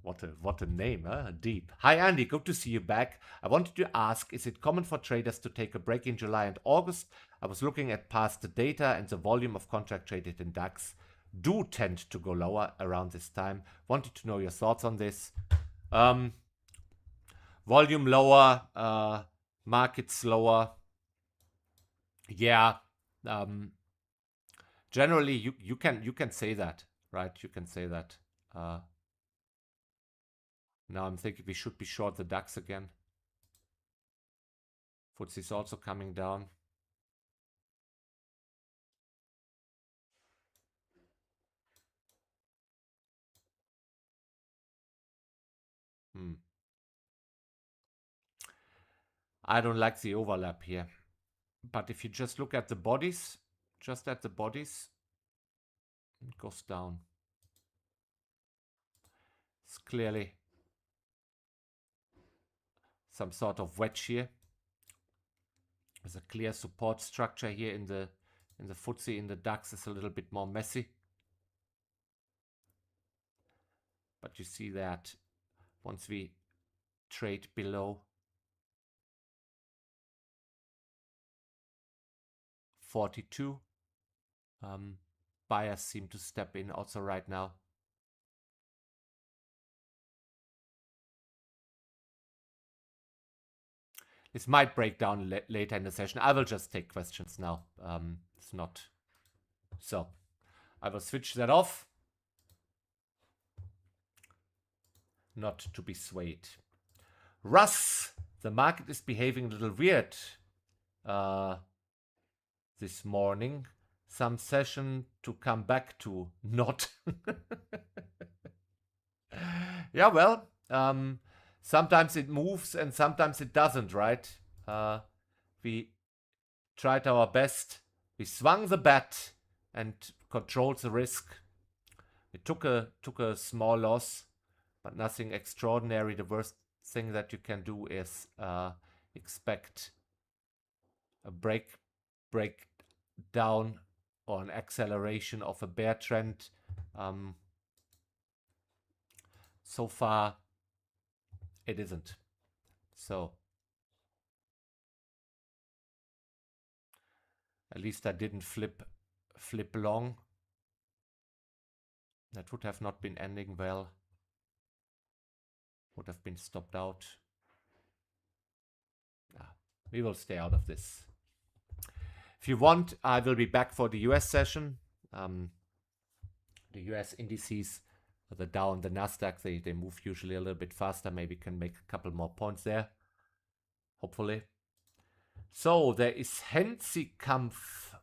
What a name, huh? Deep. Hi, Andy. Good to see you back. I wanted to ask, is it common for traders to take a break in July and August? I was looking at past data and the volume of contract traded in DAX do tend to go lower around this time. Wanted to know your thoughts on this. Volume lower, market slower. Yeah. Generally, you can say that, right? You can say that. Now I'm thinking we should be short the DAX again. FTSE is also coming down. I don't like the overlap here. But if you just look at the bodies, it goes down. It's clearly some sort of wedge here. There's a clear support structure here in the FTSE. In the DAX is a little bit more messy. But you see that once we trade below 42, buyers seem to step in also right now. This might break down later in the session. I will just take questions now. It's not. So I will switch that off. Not to be swayed. Russ, the market is behaving a little weird this morning. Some session to come back to. Not. Yeah, well, sometimes it moves and sometimes it doesn't, right? We tried our best. We swung the bat and controlled the risk. We took a small loss, but nothing extraordinary. The worst thing that you can do is expect a breakdown or an acceleration of a bear trend. so far it isn't. So at least I didn't flip long. That would have not been ending well. Would have been stopped out. We will stay out of this. If you want, I will be back for the US session. The US indices, the Dow and the Nasdaq, they move usually a little bit faster. Maybe can make a couple more points there, hopefully. So there is Hensikampf.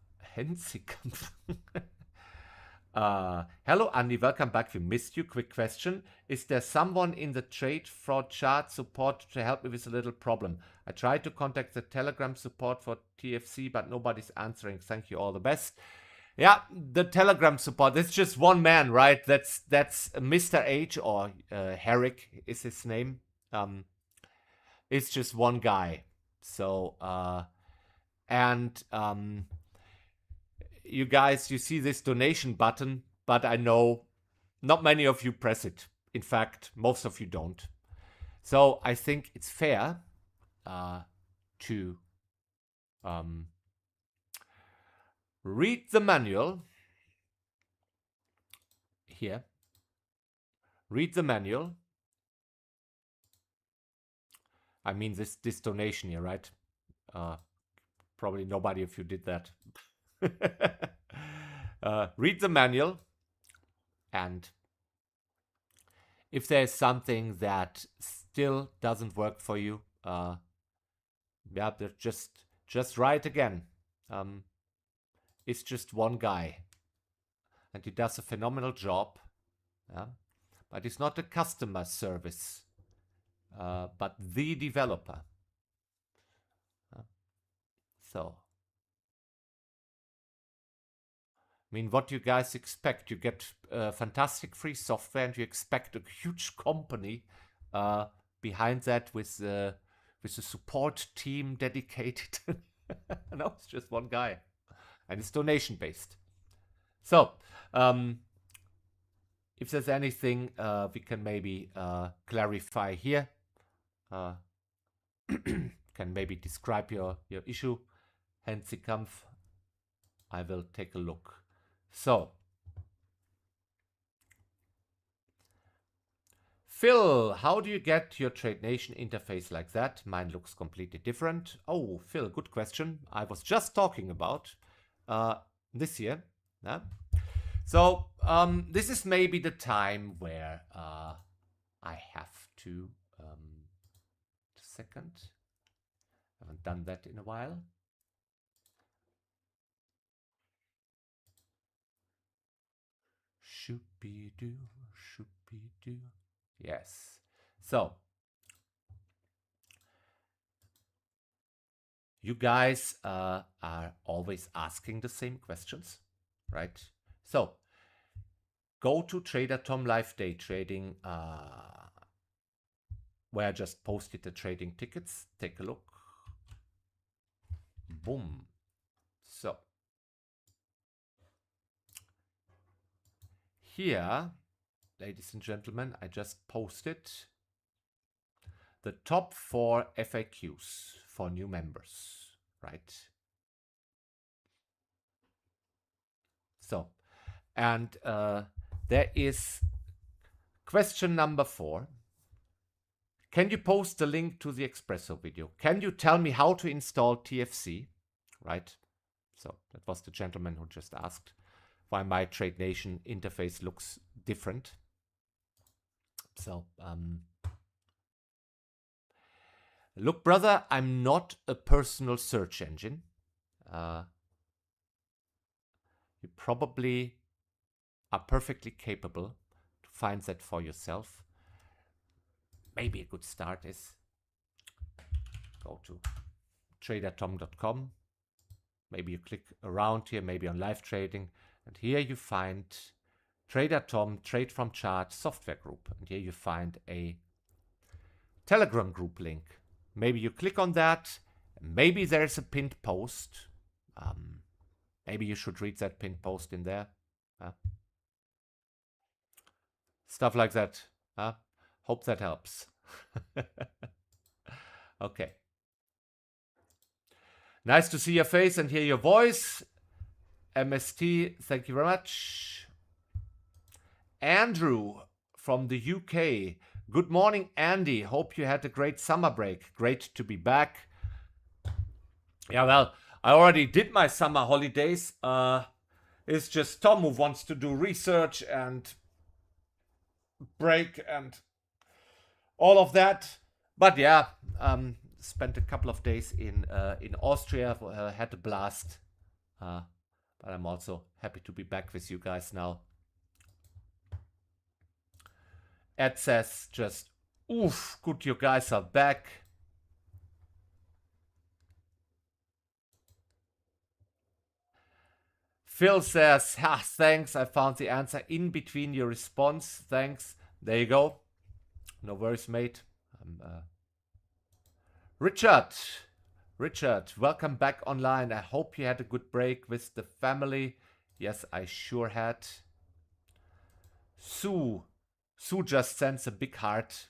Hello, Andy. Welcome back. We missed you. Quick question. Is there someone in the trade fraud chart support to help me with a little problem? I tried to contact the Telegram support for TFC, but nobody's answering. Thank you. All the best. Yeah, the Telegram support. It's just one man, right? That's Mr. H, or Herrick is his name. It's just one guy. So, you guys, you see this donation button, but I know not many of you press it. In fact, most of you don't. So I think it's fair to read the manual here. Read the manual. I mean this donation here, right? Probably nobody of you did that. Read the manual, and if there's something that still doesn't work for you, yeah, just write again. It's just one guy, and he does a phenomenal job. Yeah? But it's not a customer service, but the developer. So, I mean, what do you guys expect? You get fantastic free software, and you expect a huge company behind that with a support team dedicated. No, it's just one guy, and it's donation based. So, if there's anything we can maybe clarify here, can maybe describe your issue. Hensikampf, I will take a look. So, Phil, how do you get your TradeNation interface like that? Mine looks completely different. Oh, Phil, good question. I was just talking about this year. Yeah? So, this is maybe the time where I have to... a second. I haven't done that in a while. Shoopy-doo, shoopy-doo. Yes. So, you guys are always asking the same questions, right? So, go to Trader Tom Live Day Trading, where I just posted the trading tickets. Take a look. Boom. So, here, ladies and gentlemen, I just posted the top 4 FAQs for new members, right? So, and there is question number 4. Can you post the link to the Espresso video? Can you tell me how to install TFC, right? So that was the gentleman who just asked why my TradeNation interface looks different. So, look, brother, I'm not a personal search engine. You probably are perfectly capable to find that for yourself. Maybe a good start is go to tradertom.com. Maybe you click around here, maybe on live trading, and here you find Trader Tom Trade from Chart software group, and here you find a Telegram group link. Maybe you click on that. Maybe there's a pinned post. Maybe you should read that pinned post in there. Stuff like that. Hope that helps. Okay. Nice to see your face and hear your voice. MST, thank you very much. Andrew from the UK. Good morning, Andy. Hope you had a great summer break. Great to be back. Yeah, well, I already did my summer holidays. It's just Tom who wants to do research and break and all of that. But yeah, spent a couple of days in Austria. Had a blast. But I'm also happy to be back with you guys now. Ed says just, oof, good you guys are back. Phil says, thanks, I found the answer in between your response. Thanks. There you go. No worries, mate. Richard, welcome back online. I hope you had a good break with the family. Yes, I sure had. Sue just sends a big heart.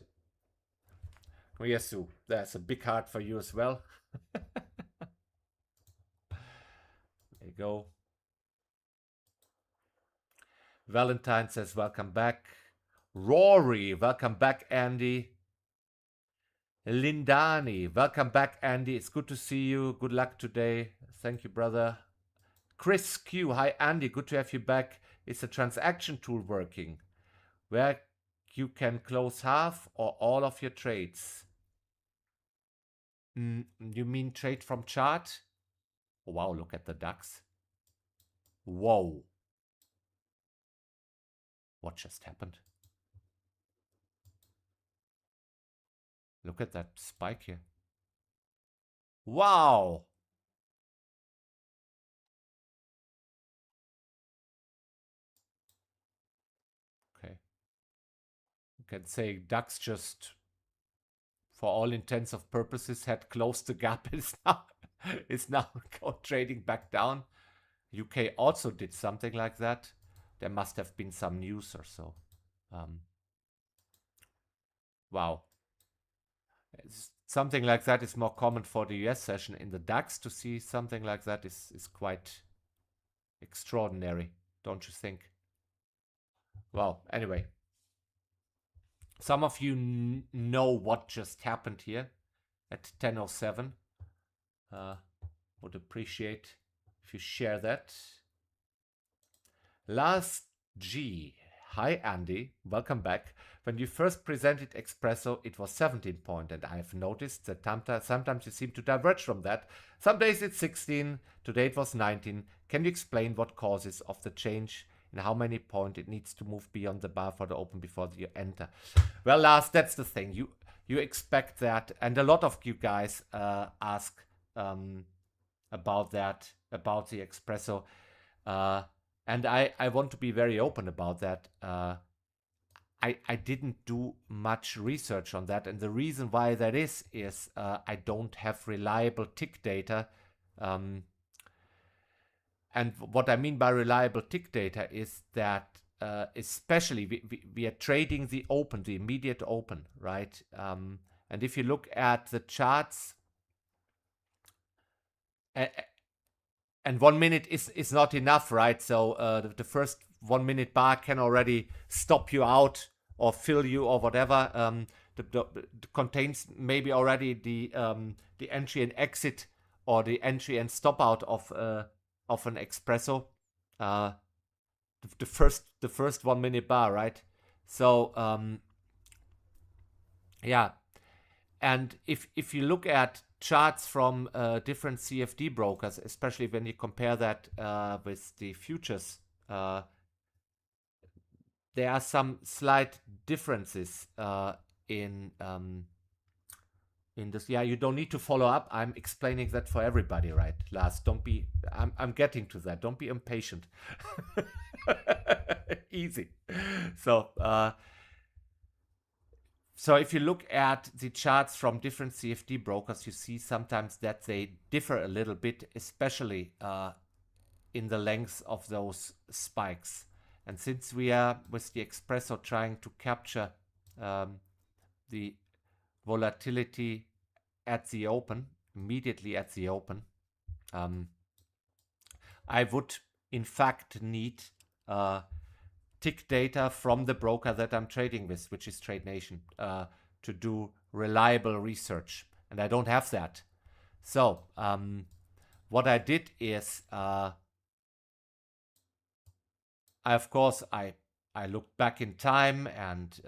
Oh yes, Sue, there's a big heart for you as well. There you go. Valentine says, welcome back. Rory, welcome back, Andy. Lindani, welcome back, Andy. It's good to see you. Good luck today. Thank you, brother. Chris Q, hi, Andy. Good to have you back. Is the transaction tool working? Where you can close half or all of your trades? You mean trade from chart? Oh, wow, look at the DAX. Whoa. What just happened? Look at that spike here. Wow. Okay. You can say DAX just, for all intents and purposes, had closed the gap. It's now trading back down. UK also did something like that. There must have been some news or so. Wow. Something like that is more common for the US session. In the DAX, to see something like that is quite extraordinary, don't you think? Well, anyway. Some of you know what just happened here at 10:07. Would appreciate if you share that. Last G. Hi, Andy. Welcome back. When you first presented Espresso, it was 17 point, and I have noticed that sometimes you seem to diverge from that. Some days it's 16, today it was 19. Can you explain what causes of the change and how many point it needs to move beyond the bar for the open before you enter? Well, Lars, that's the thing. You expect that, and a lot of you guys ask about that, about the Espresso. And I want to be very open about that. I didn't do much research on that. And the reason why that is I don't have reliable tick data. And what I mean by reliable tick data is that especially we are trading the open, the immediate open, right? And if you look at the charts, and 1 minute is not enough, right? So the first 1 minute bar can already stop you out or fill you or whatever. The contains maybe already the entry and exit or the entry and stop out of an espresso. The first 1 minute bar, right? So yeah, and if you look at charts from different CFD brokers, especially when you compare that with the futures, there are some slight differences in this. Yeah, you don't need to follow up. I'm explaining that for everybody, right, Lars? Don't be. I'm getting to that. Don't be impatient. Easy. So if you look at the charts from different CFD brokers, you see sometimes that they differ a little bit, especially in the length of those spikes. And since we are with the Espresso trying to capture the volatility at the open, immediately at the open, I would in fact need tick data from the broker that I'm trading with, which is Trade Nation, to do reliable research. And I don't have that. So what I did is, of course, I looked back in time, and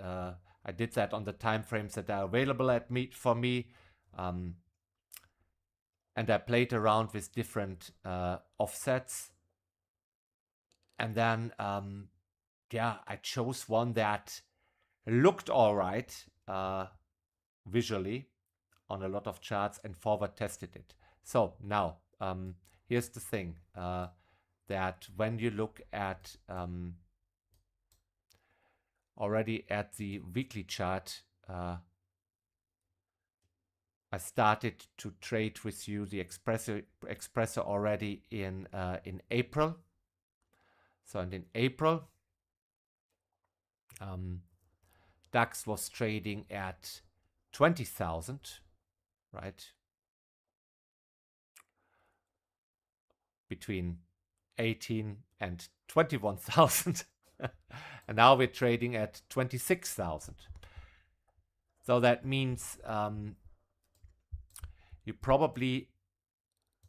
I did that on the time frames that are available for me. And I played around with different offsets. And then, yeah, I chose one that looked all right visually on a lot of charts and forward tested it. So now, here's the thing, that when you look at already at the weekly chart, I started to trade with you the espresso already in April. So, and in April, DAX was trading at 20,000, right? Between 18 and 21,000. And now we're trading at 26,000. So that means you probably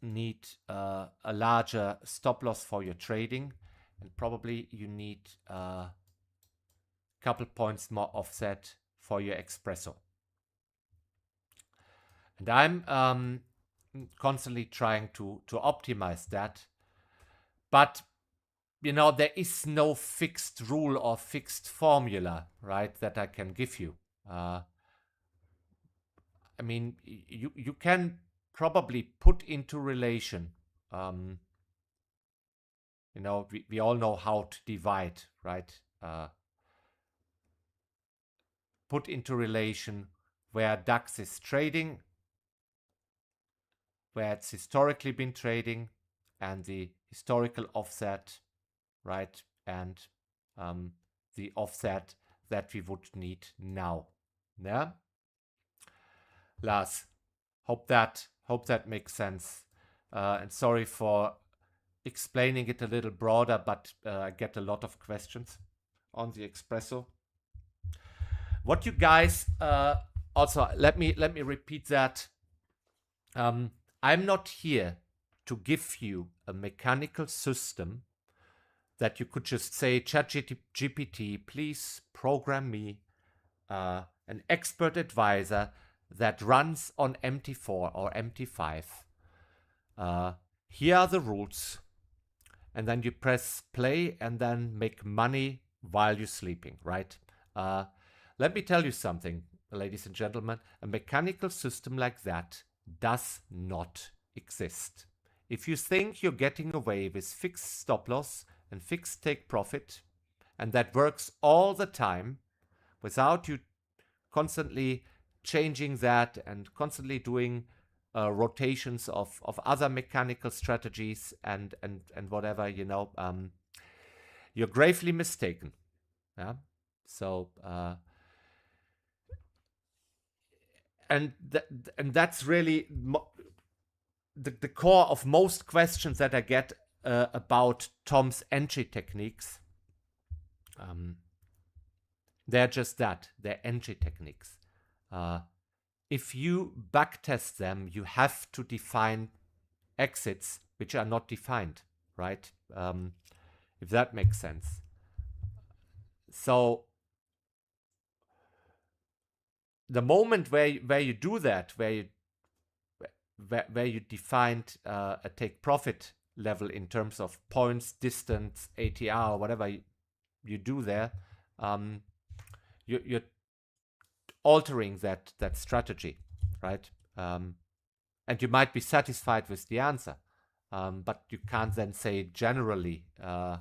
need a larger stop loss for your trading, and probably you need a couple points more offset for your espresso. And I'm constantly trying to optimize that. But, you know, there is no fixed rule or fixed formula, right, that I can give you. I mean, you can probably put into relation, you know, we all know how to divide, right? Put into relation where DAX is trading, where it's historically been trading, and the historical offset, right? And the offset that we would need now. Yeah, Lars, hope that makes sense. And sorry for explaining it a little broader, but I get a lot of questions on the espresso. What you guys also, let me repeat that. I'm not here to give you a mechanical system that you could just say, ChatGPT, please program me an expert advisor that runs on MT4 or MT5. Here are the rules. And then you press play and then make money while you're sleeping, right? Let me tell you something, ladies and gentlemen. A mechanical system like that does not exist. If you think you're getting away with fixed stop loss and fixed take profit, and that works all the time without you constantly changing that and constantly doing rotations of other mechanical strategies and whatever, you know, you're gravely mistaken. Yeah. So and that's really the core of most questions that I get about Tom's entry techniques. They're just that. They're entry techniques. If you backtest them, you have to define exits which are not defined, right? If that makes sense. So the moment where you do that, where you defined a take profit level in terms of points, distance, ATR, or whatever you do there, you're altering that strategy, right? And you might be satisfied with the answer, but you can't then say generally the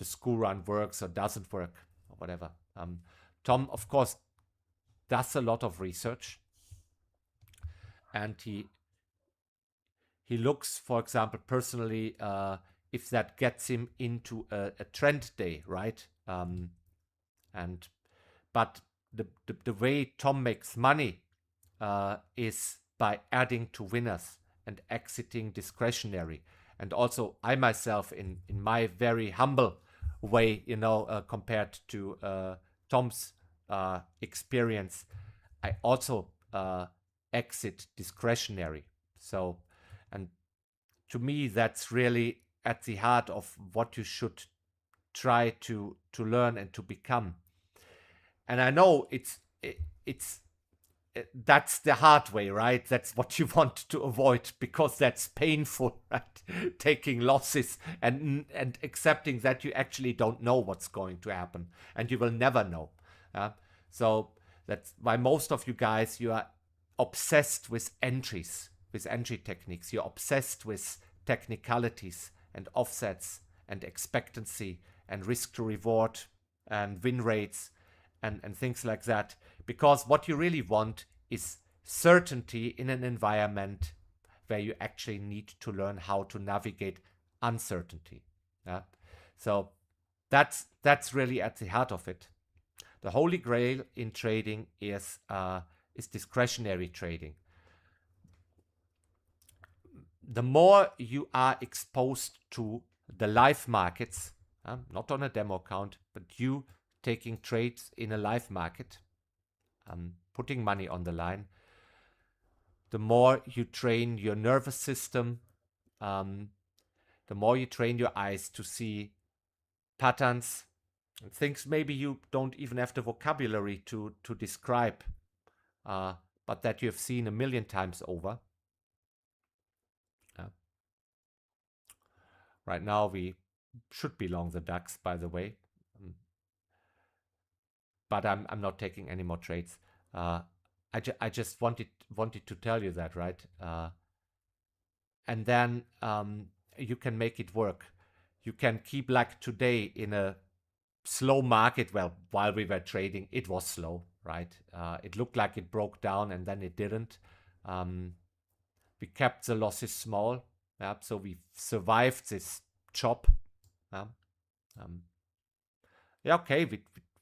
school run works or doesn't work or whatever. Tom, of course, does a lot of research, and he looks, for example, personally, if that gets him into a trend day, right? But the way Tom makes money is by adding to winners and exiting discretionary. And also I myself, in my very humble way, compared to Tom's experience, I also exit discretionary. So, and to me, that's really at the heart of what you should try to learn and to become. And I know that's the hard way, right? That's what you want to avoid, because that's painful, right? Taking losses and accepting that you actually don't know what's going to happen, and you will never know. So that's why most of you guys, you are obsessed with entries, with entry techniques. You're obsessed with technicalities and offsets and expectancy and risk to reward and win rates and things like that. Because what you really want is certainty in an environment where you actually need to learn how to navigate uncertainty. Yeah? So that's really at the heart of it. The holy grail in trading is discretionary trading. The more you are exposed to the live markets, not on a demo account, but you taking trades in a live market, putting money on the line, the more you train your nervous system, the more you train your eyes to see patterns, things maybe you don't even have the vocabulary to describe, but that you have seen a million times over. Right now we should be long the DAX, by the way, but I'm not taking any more trades. I just wanted to tell you that, right? And then you can make it work. You can keep, like today, in a slow market. Well, while we were trading, it was slow, right? It looked like it broke down, and then it didn't. We kept the losses small, so we survived this chop. Okay,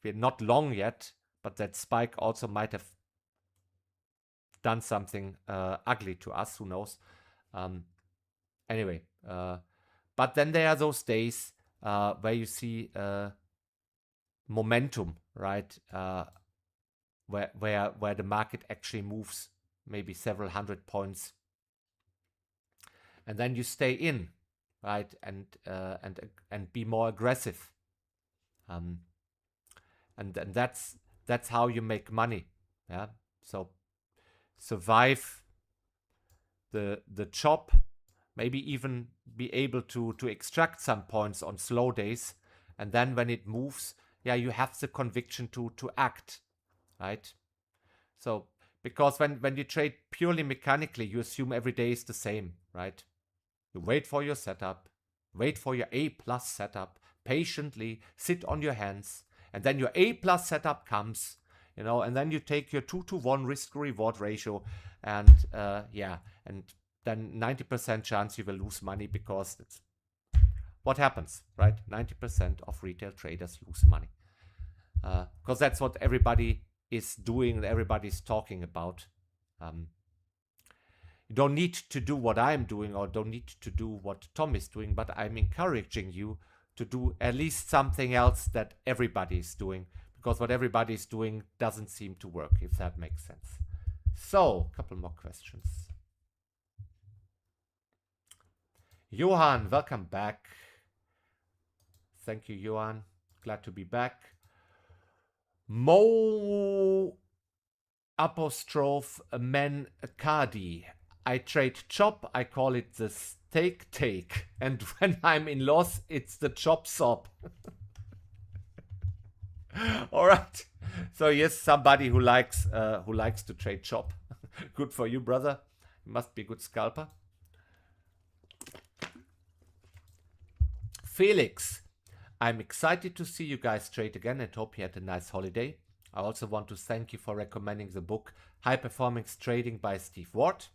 we're not long yet, but that spike also might have done something ugly to us, who knows. Anyway, but then there are those days where you see momentum, right? Where the market actually moves maybe several hundred points, and then you stay in, right? And be more aggressive. And that's how you make money. Yeah. So survive the chop, maybe even be able to extract some points on slow days, and then when it moves, you have the conviction to act, right? So because when you trade purely mechanically, you assume every day is the same, right? You wait for your setup, wait for your A+ setup, patiently sit on your hands, and then your A+ setup comes, and then you take your 2-to-1 risk-reward ratio, and and then 90% chance you will lose money, because it's what happens, right? 90% of retail traders lose money, because that's what everybody is doing and everybody's talking about. You don't need to do what I'm doing, or don't need to do what Tom is doing, but I'm encouraging you to do at least something else that everybody is doing, because what everybody is doing doesn't seem to work, if that makes sense. So, a couple more questions. Johan, welcome back. Thank you, Johan. Glad to be back. Mo apostrophe men Cardi. I trade chop. I call it the steak take. And when I'm in loss, it's the chop sop. All right. So yes, somebody who likes to trade chop. Good for you, brother. You must be a good scalper. Felix, I'm excited to see you guys trade again and hope you had a nice holiday. I also want to thank you for recommending the book High Performance Trading by Steve Ward.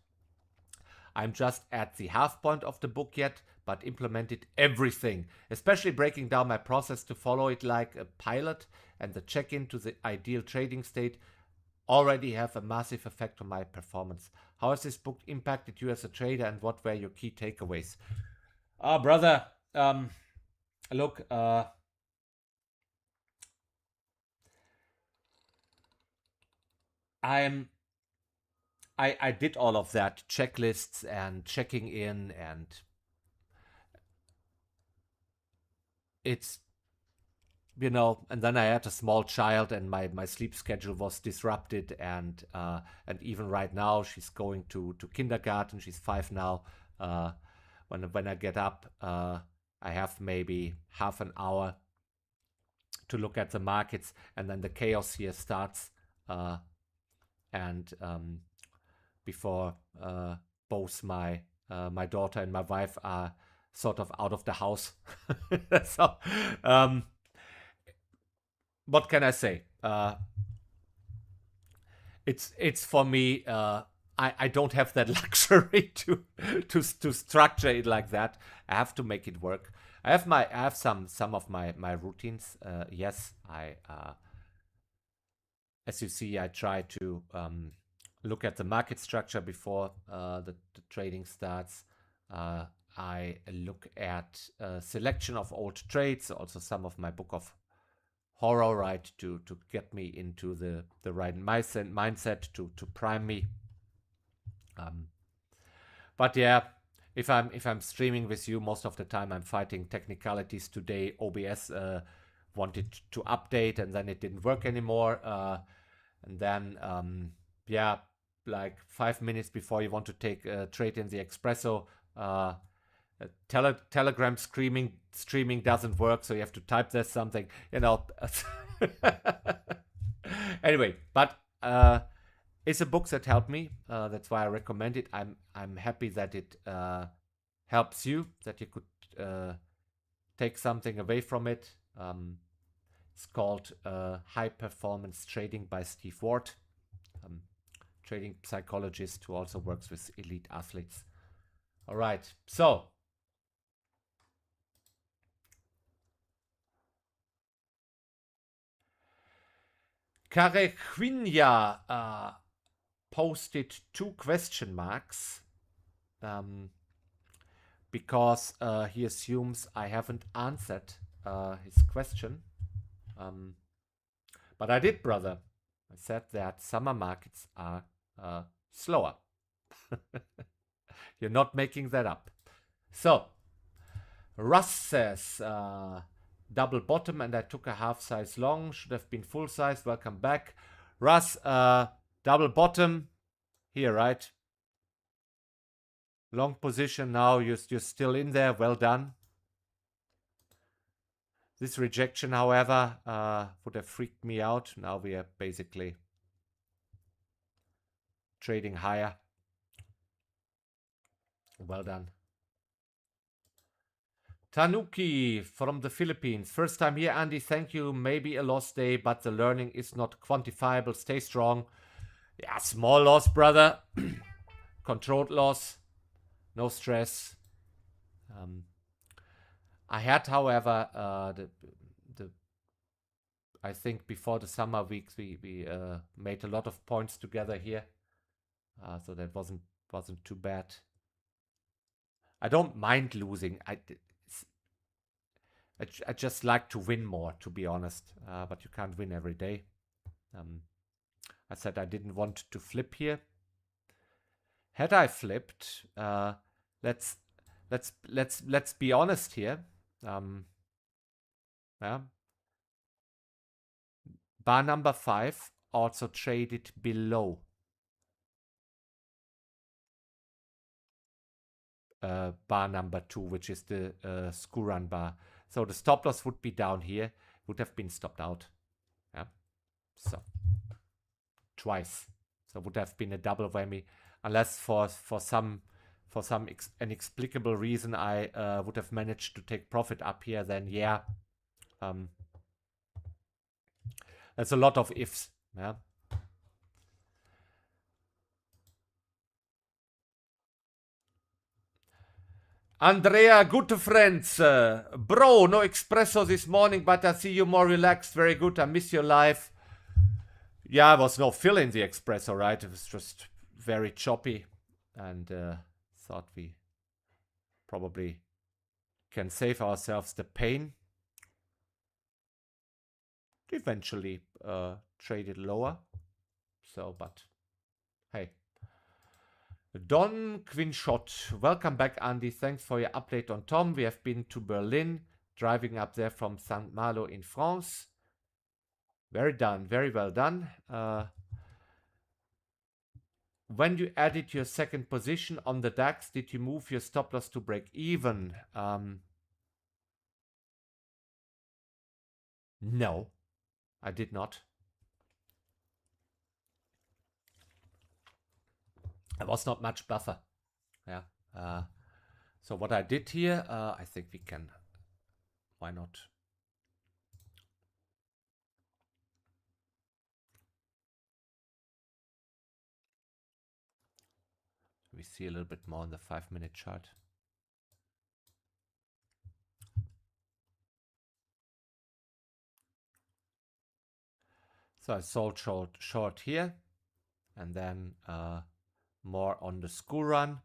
I'm just at the half point of the book yet, but implemented everything, especially breaking down my process to follow it like a pilot, and the check-in to the ideal trading state already have a massive effect on my performance. How has this book impacted you as a trader, and what were your key takeaways? Brother, look, I did all of that, checklists and checking in, and it's, and then I had a small child, and my sleep schedule was disrupted, and even right now she's going to kindergarten. She's 5 now. When I get up, I have maybe half an hour to look at the markets, and then the chaos here starts. And before both my daughter and my wife are sort of out of the house. So, what can I say? It's for me. I don't have that luxury to structure it like that. I have to make it work. I have some of my routines. Yes, as you see, I try to look at the market structure before the trading starts. I look at a selection of old trades, also some of my book of horror, right, to get me into the right mindset to prime me. But yeah, if I'm streaming with you, most of the time I'm fighting technicalities. Today OBS wanted to update, and then it didn't work anymore. And then yeah, like 5 minutes before you want to take a trade in the espresso, Telegram streaming doesn't work, so you have to type there something, Anyway, but it's a book that helped me. That's why I recommend it. I'm happy that it helps you, that you could take something away from it. It's called High Performance Trading by Steve Ward, trading psychologist who also works with elite athletes. All right, so Karequinia posted 2 question marks because he assumes I haven't answered his question. But I did, brother. I said that summer markets are slower. You're not making that up. So, Russ says, double bottom, and I took a half size long. Should have been full size. Welcome back. Russ, double bottom here, right? Long position now. You're still in there. Well done. This rejection, however, would have freaked me out. Now we are basically trading higher. Well done. Tanuki from the Philippines. First time here, Andy. Thank you. Maybe a lost day, but the learning is not quantifiable. Stay strong. Yeah, small loss, brother. Controlled loss. No stress. I had, however, I think before the summer weeks, we made a lot of points together here. So that wasn't too bad. I don't mind losing. I just like to win more, to be honest. But you can't win every day. I said I didn't want to flip here. Had I flipped, let's be honest here. Yeah. Bar number 5 also traded below bar number 2, which is the Skuran bar. So the stop loss would be down here, would have been stopped out. Yeah. So twice. So would have been a double whammy, unless for some inexplicable reason I would have managed to take profit up here. Then yeah, that's a lot of ifs. Yeah. Andrea, good friends. Bro, no espresso this morning, but I see you more relaxed. Very good. I miss your life. Yeah, there was no fill in the espresso, right? It was just very choppy. And thought we probably can save ourselves the pain. Eventually trade it lower. So, but hey. Don Quinshot, welcome back, Andy. Thanks for your update on Tom. We have been to Berlin, driving up there from Saint Malo in France. Very done, very well done. When you added your second position on the DAX, did you move your stop loss to break even? No, I did not. There was not much buffer. Yeah. So what I did here, I think we can. Why not? We see a little bit more on the 5-minute chart. So I sold short here, and then more on the school run.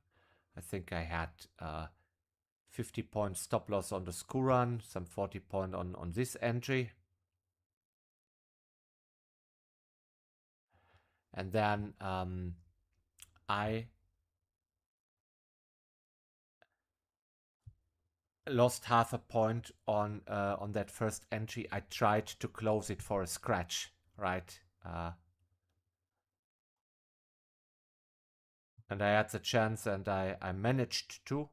I think I had 50-point stop loss on the school run, some 40-point on this entry. And then I lost half a point on that first entry. I tried to close it for a scratch, right? And I had the chance, and I managed to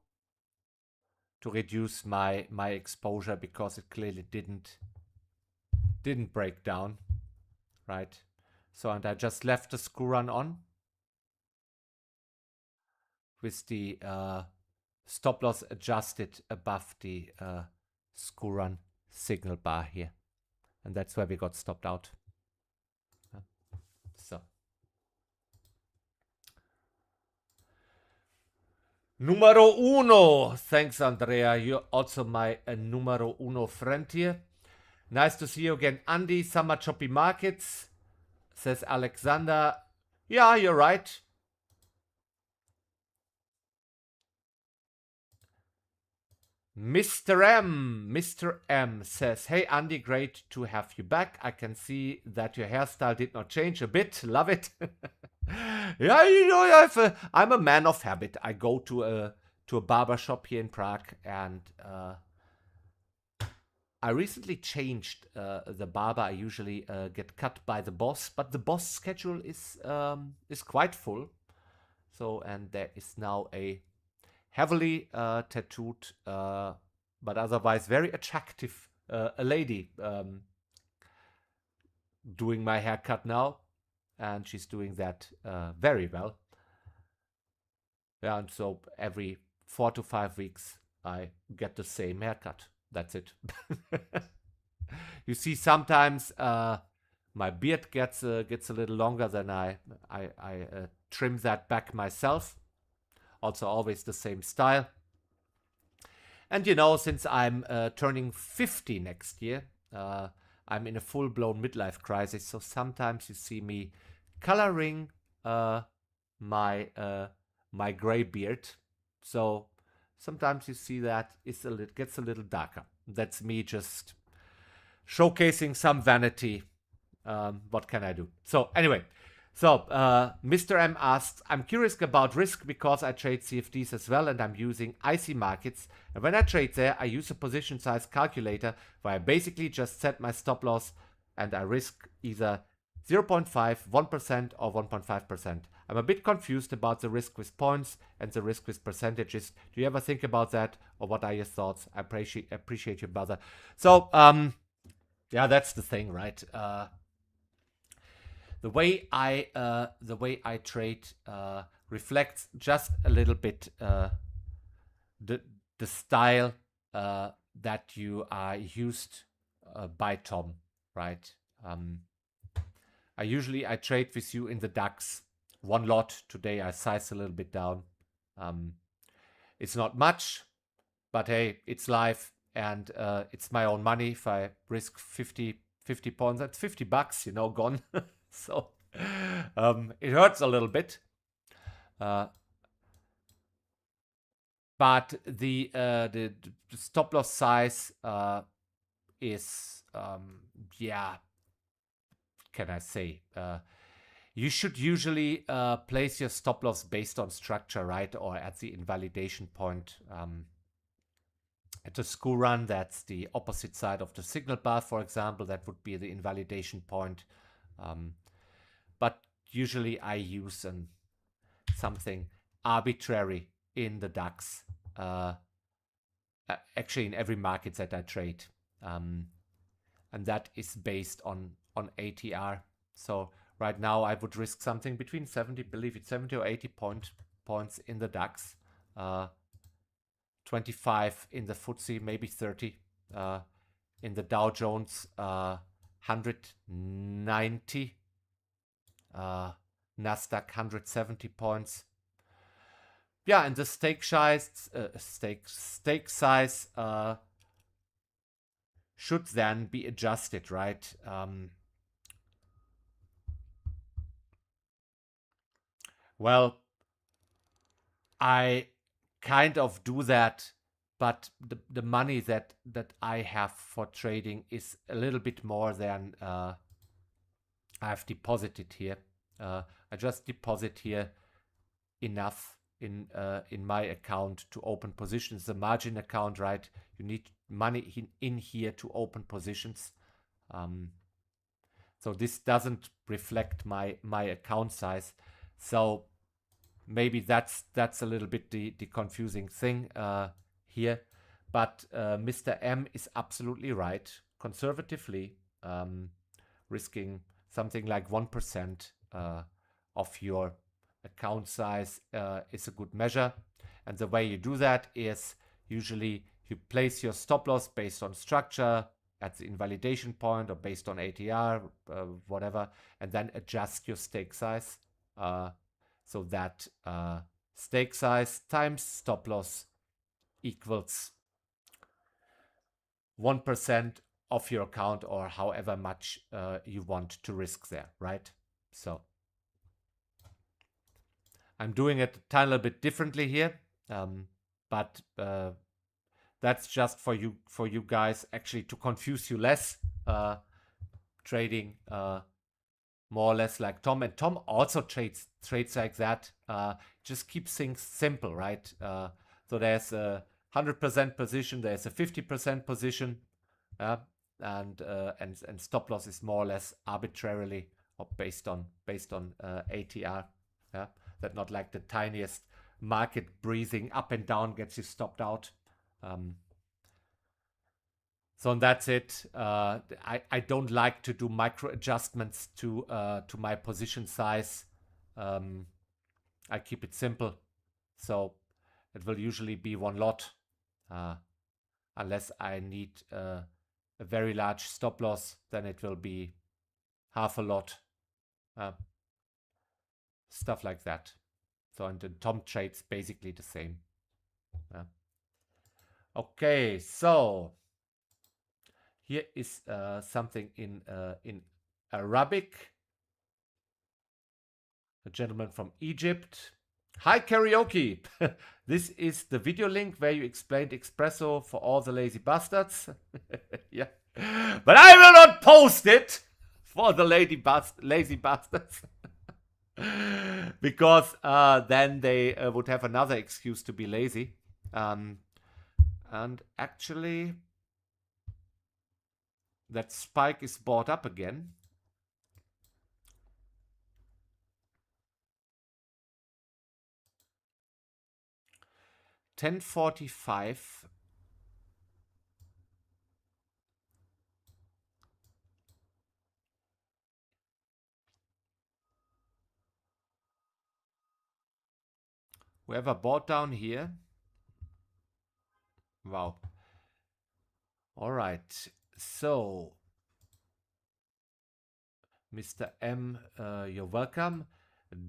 reduce my exposure because it clearly didn't break down, right? So, and I just left the screw run on with the stop loss adjusted above the screw run signal bar here, and that's where we got stopped out. So numero uno. Thanks, Andrea. You're also my numero uno friend here. Nice to see you again, Andy. Summer choppy markets, says Alexander. Yeah, you're right. Mr. M says, hey Andy, great to have you back. I can see that your hairstyle did not change a bit. Love it. Yeah, you know, I'm a man of habit. I go to a barber shop here in Prague, and I recently changed the barber. I usually get cut by the boss, but the boss schedule is quite full. So, and there is now a heavily tattooed, but otherwise very attractive a lady doing my haircut now, and she's doing that very well. Yeah, and so every 4 to 5 weeks I get the same haircut. That's it. You see, sometimes my beard gets a little longer than I trim that back myself. Also always the same style. And you know, since I'm turning 50 next year, I'm in a full-blown midlife crisis. So sometimes you see me coloring my gray beard. So sometimes you see that it gets a little darker. That's me just showcasing some vanity. What can I do? So anyway. So, Mr. M asks, I'm curious about risk because I trade CFDs as well, and I'm using IC markets. And when I trade there, I use a position size calculator where I basically just set my stop loss and I risk either 0.5, 1%, or 1.5%. I'm a bit confused about the risk with points and the risk with percentages. Do you ever think about that, or what are your thoughts? I appreciate your brother. So, yeah, that's the thing, right? The way I trade reflects just a little bit the style that you are used by Tom, right? I trade with you in the DAX. One lot today. I size a little bit down. It's not much, but hey, it's live, and it's my own money. If I risk 50 points, that's $50, you know, gone. So it hurts a little bit. But the stop loss size is, yeah, can I say? You should usually place your stop loss based on structure, right? Or at the invalidation point. At a school run, that's the opposite side of the signal path, for example. That would be the invalidation point. But usually I use something arbitrary in the DAX. Actually, in every market that I trade. And that is based on ATR. So right now I would risk something between 70, believe it, 70 or 80 points in the DAX. 25 in the FTSE, maybe 30. In the Dow Jones, 190. Nasdaq, 170 points. Yeah, and the stake size, should then be adjusted, right? Well, I kind of do that, but the money that I have for trading is a little bit more than I've deposited here. I just deposit here enough in my account to open positions. The margin account, right? You need money in here to open positions. So this doesn't reflect my account size. So maybe that's a little bit the confusing thing here. But Mr. M is absolutely right. Conservatively, risking something like 1% of your account size is a good measure. And the way you do that is usually you place your stop loss based on structure at the invalidation point or based on ATR, whatever, and then adjust your stake size. So that stake size times stop loss equals 1% of your account, or however much you want to risk there, right? So I'm doing it a tiny bit differently here, but that's just for you guys, actually, to confuse you less. Trading more or less like Tom, and Tom also trades like that. Just keep things simple, right? So there's a 100% position, there's a 50% position, and stop loss is more or less arbitrarily or based on ATR. Yeah, that not like the tiniest market breathing up and down gets you stopped out. So that's it. I don't like to do micro adjustments to my position size. I keep it simple, so it will usually be one lot, unless I need a very large stop loss. Then it will be half a lot, stuff like that. So, and the Tom trades basically the same. Okay, so here is something in Arabic. A gentleman from Egypt. Hi, Karaoke. This is the video link where you explained espresso for all the lazy bastards. Yeah. But I will not post it for the lazy bastards. Because then they would have another excuse to be lazy. And actually, that spike is bought up again. $10.45. Whoever bought down here. Wow. All right. So, Mr. M, you're welcome.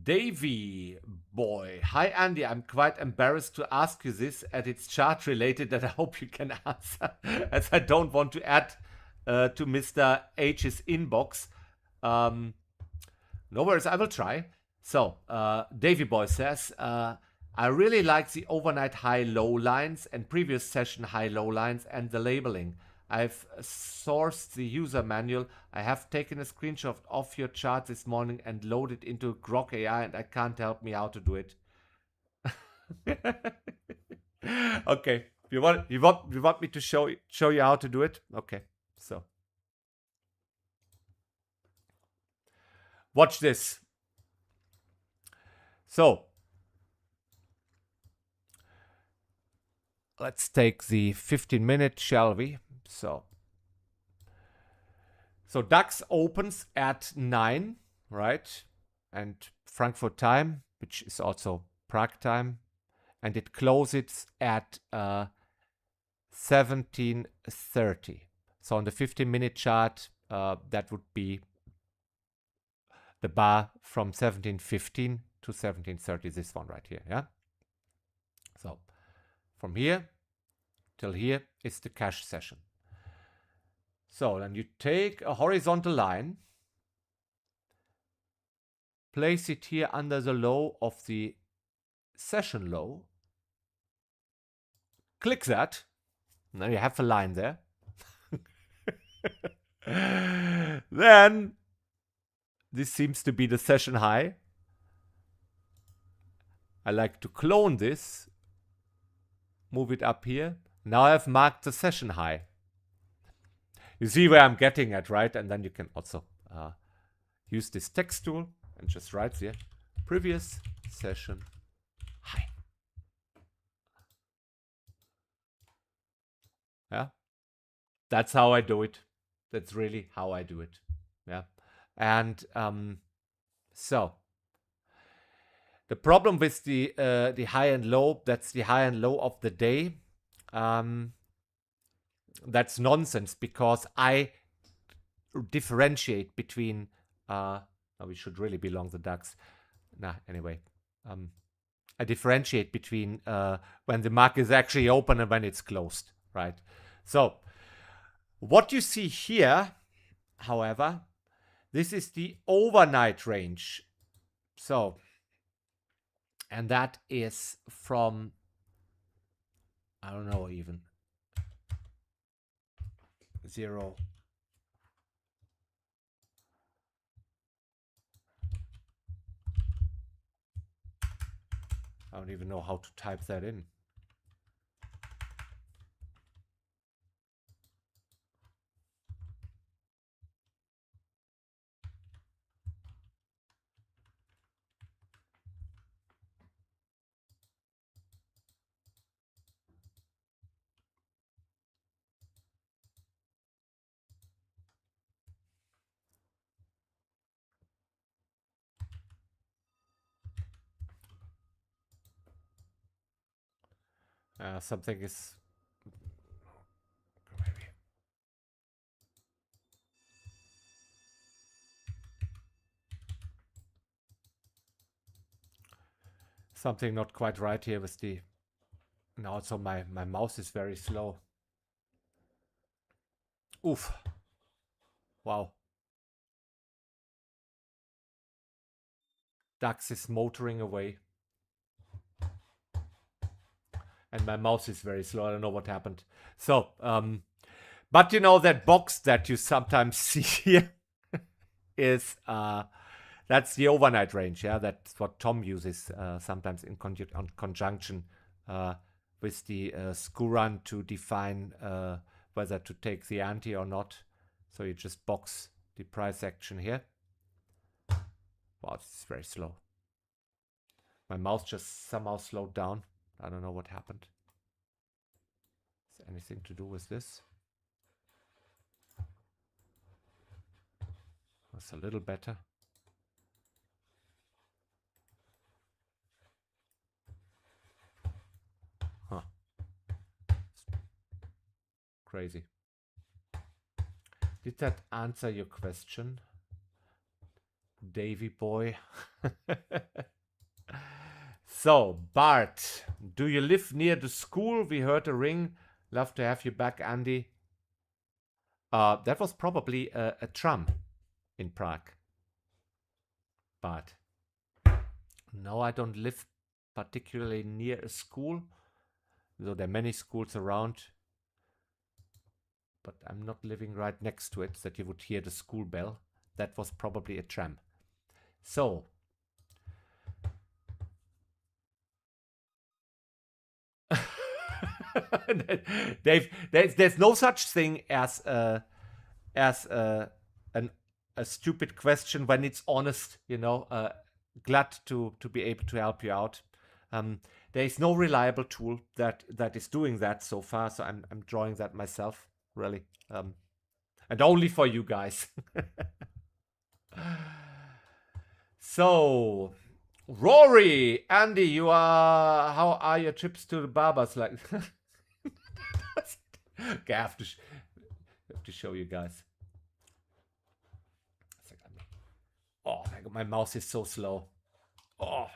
Davy boy. Hi Andy, I'm quite embarrassed to ask you this as it's chart related that I hope you can answer as I don't want to add to Mr. H's inbox. No worries, I will try. So, Davy boy says, I really like the overnight high-low lines and previous session high-low lines and the labeling. I've sourced the user manual. I have taken a screenshot of your chart this morning and loaded into Grok AI, and I can't help me how to do it. Okay, you want me to show you how to do it? Okay, so watch this. So let's take the 15-minute, shall we? So DAX opens at 9, right? And Frankfurt time, which is also Prague time, and it closes at 17:30. So on the 15-minute chart, that would be the bar from 17:15 to 17:30. This one right here, yeah. So from here till here is the cash session. So then you take a horizontal line, place it here under the low of the session low, click that, now you have a line there. Then this seems to be the session high. I like to clone this, move it up here. Now I've marked the session high. You see where I'm getting at, right? And then you can also use this text tool and just write here, previous session high. Yeah, that's how I do it. That's really how I do it. Yeah, and so the problem with the high and low, that's the high and low of the day. That's nonsense because I differentiate between. We should really belong the DAX. Nah, anyway. I differentiate between when the market is actually open and when it's closed, right? So what you see here, however, this is the overnight range. So, and that is from, I don't know, even 0. I don't even know how to type that in. Something is maybe. Something not quite right here with the. Now also my mouse is very slow. Oof. Wow. DAX is motoring away. And my mouse is very slow. I don't know what happened. So, but you know that box that you sometimes see here is that's the overnight range. Yeah, that's what Tom uses sometimes in conjunction with the Skuran to define whether to take the ante or not. So you just box the price action here. Wow, this is very slow. My mouse just somehow slowed down. I don't know what happened. Is there anything to do with this? That's a little better. Huh. Crazy. Did that answer your question? Davy boy. So, Bart, do you live near the school? We heard a ring. Love to have you back, Andy. That was probably a tram in Prague. But no, I don't live particularly near a school. Though there are many schools around. But I'm not living right next to it that you would hear the school bell. That was probably a tram. So, Dave, there's no such thing as a stupid question when it's honest. You know, glad to be able to help you out. There is no reliable tool that is doing that so far, so I'm drawing that myself, really, and only for you guys. So, Rory, Andy, how are your trips to the barbers like? Okay, I have to show you guys. Oh, my mouse is so slow. Oh.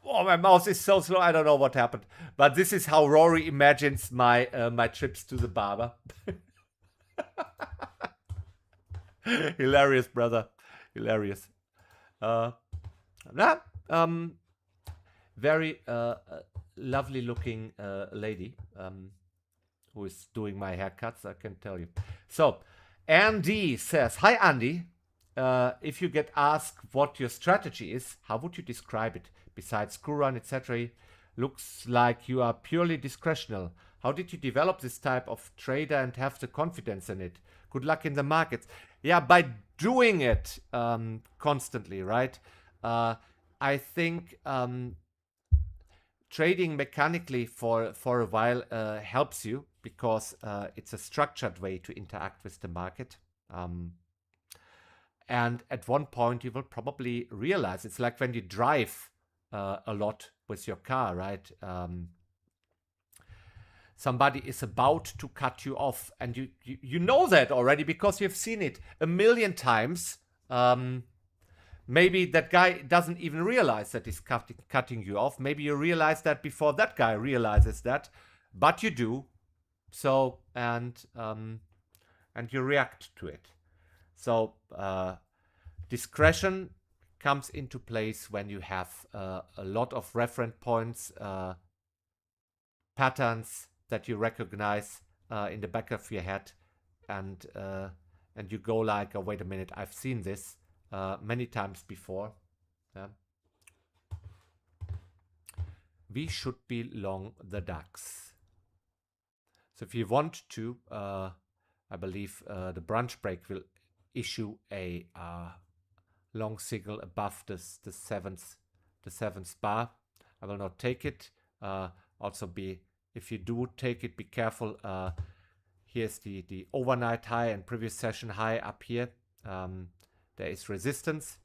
Oh, my mouse is so slow. I don't know what happened. But this is how Rory imagines my my trips to the barber. Hilarious, brother. Hilarious. Very lovely looking lady who is doing my haircuts, I can tell you. So, Andy says, hi, Andy. If you get asked what your strategy is, how would you describe it? Besides screw run, etc., looks like you are purely discretional. How did you develop this type of trader and have the confidence in it? Good luck in the markets. Yeah, by doing it constantly, right? I think trading mechanically for a while helps you because it's a structured way to interact with the market. And at one point, you will probably realize it's like when you drive a lot with your car, right? Somebody is about to cut you off, and you know that already because you've seen it a million times. Maybe that guy doesn't even realize that he's cutting you off. Maybe you realize that before that guy realizes that, but you do. So and you react to it. So discretion comes into place when you have a lot of reference points, patterns that you recognize in the back of your head, and you go like, oh, wait a minute, I've seen this many times before. Yeah. We should be long the DAX. So if you want to, I believe the brunch break will issue a long signal above the seventh bar. I will not take it. Also if you do take it, be careful. Here's the overnight high and previous session high up here. There is resistance,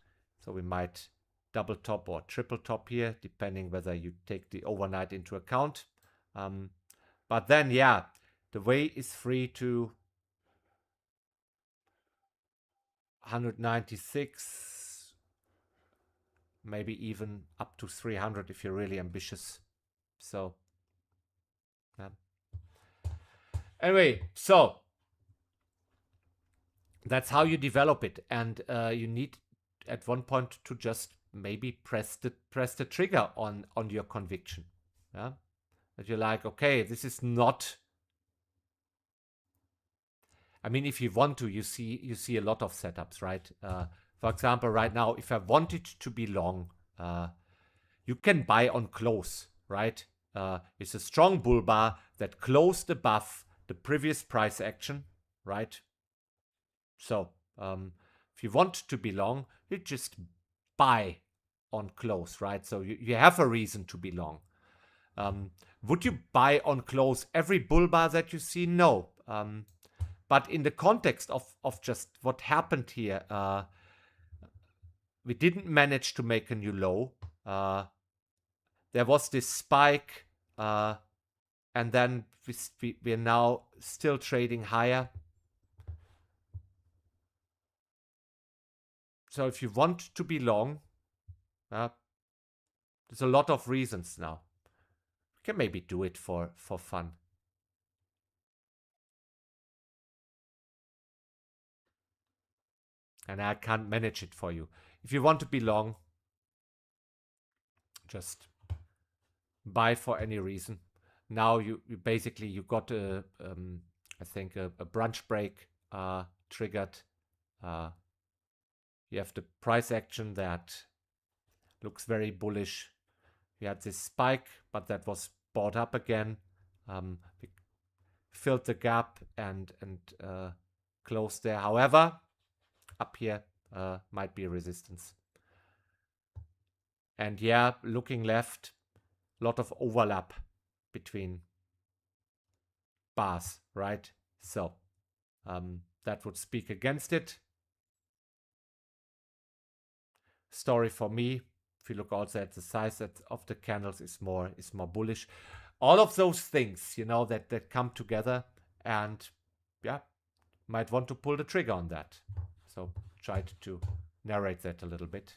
so we might double top or triple top here, depending whether you take the overnight into account. But then, yeah, the way is free to 196, maybe even up to 300 if you're really ambitious. So, yeah. Anyway, so that's how you develop it, and you need at one point to just maybe press the trigger on your conviction. Yeah, that you're like, okay, this is not. I mean, if you want to, you see a lot of setups, right? For example, right now, if I wanted to be long, you can buy on close, right? It's a strong bull bar that closed above the previous price action, right? So if you want to be long, you just buy on close, right? So you have a reason to be long. Would you buy on close every bull bar that you see? No. But in the context of just what happened here, we didn't manage to make a new low. There was this spike and then we're now still trading higher. So if you want to be long, there's a lot of reasons now. You can maybe do it for fun. And I can't manage it for you. If you want to be long, just buy for any reason. Now you basically you got a I think a brunch break triggered. You have the price action that looks very bullish. We had this spike, but that was bought up again. We filled the gap and closed there. However, up here might be resistance. And yeah, looking left, a lot of overlap between bars, right? So that would speak against it. Story for me, if you look also at the size of the candles, is more bullish. All of those things, you know, that come together, and yeah, might want to pull the trigger on that. So tried to narrate that a little bit.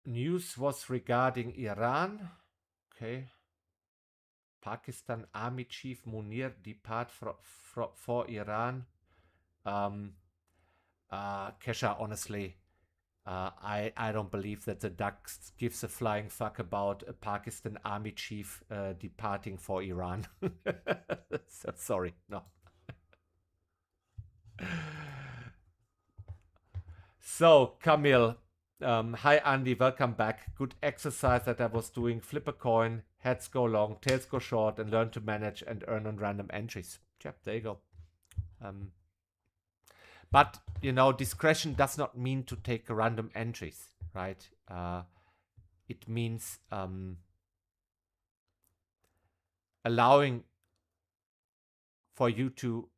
News was regarding Iran. Okay. Pakistan Army Chief Munir depart for Iran. Kesha, honestly, I don't believe that the DAX gives a flying fuck about a Pakistan Army Chief departing for Iran. So, sorry, no. So, Camille, hi Andy, welcome back. Good exercise that I was doing. Flip a coin, heads go long, tails go short, and learn to manage and earn on random entries. Yep, there you go. But, you know, discretion does not mean to take random entries, right? It means allowing for you to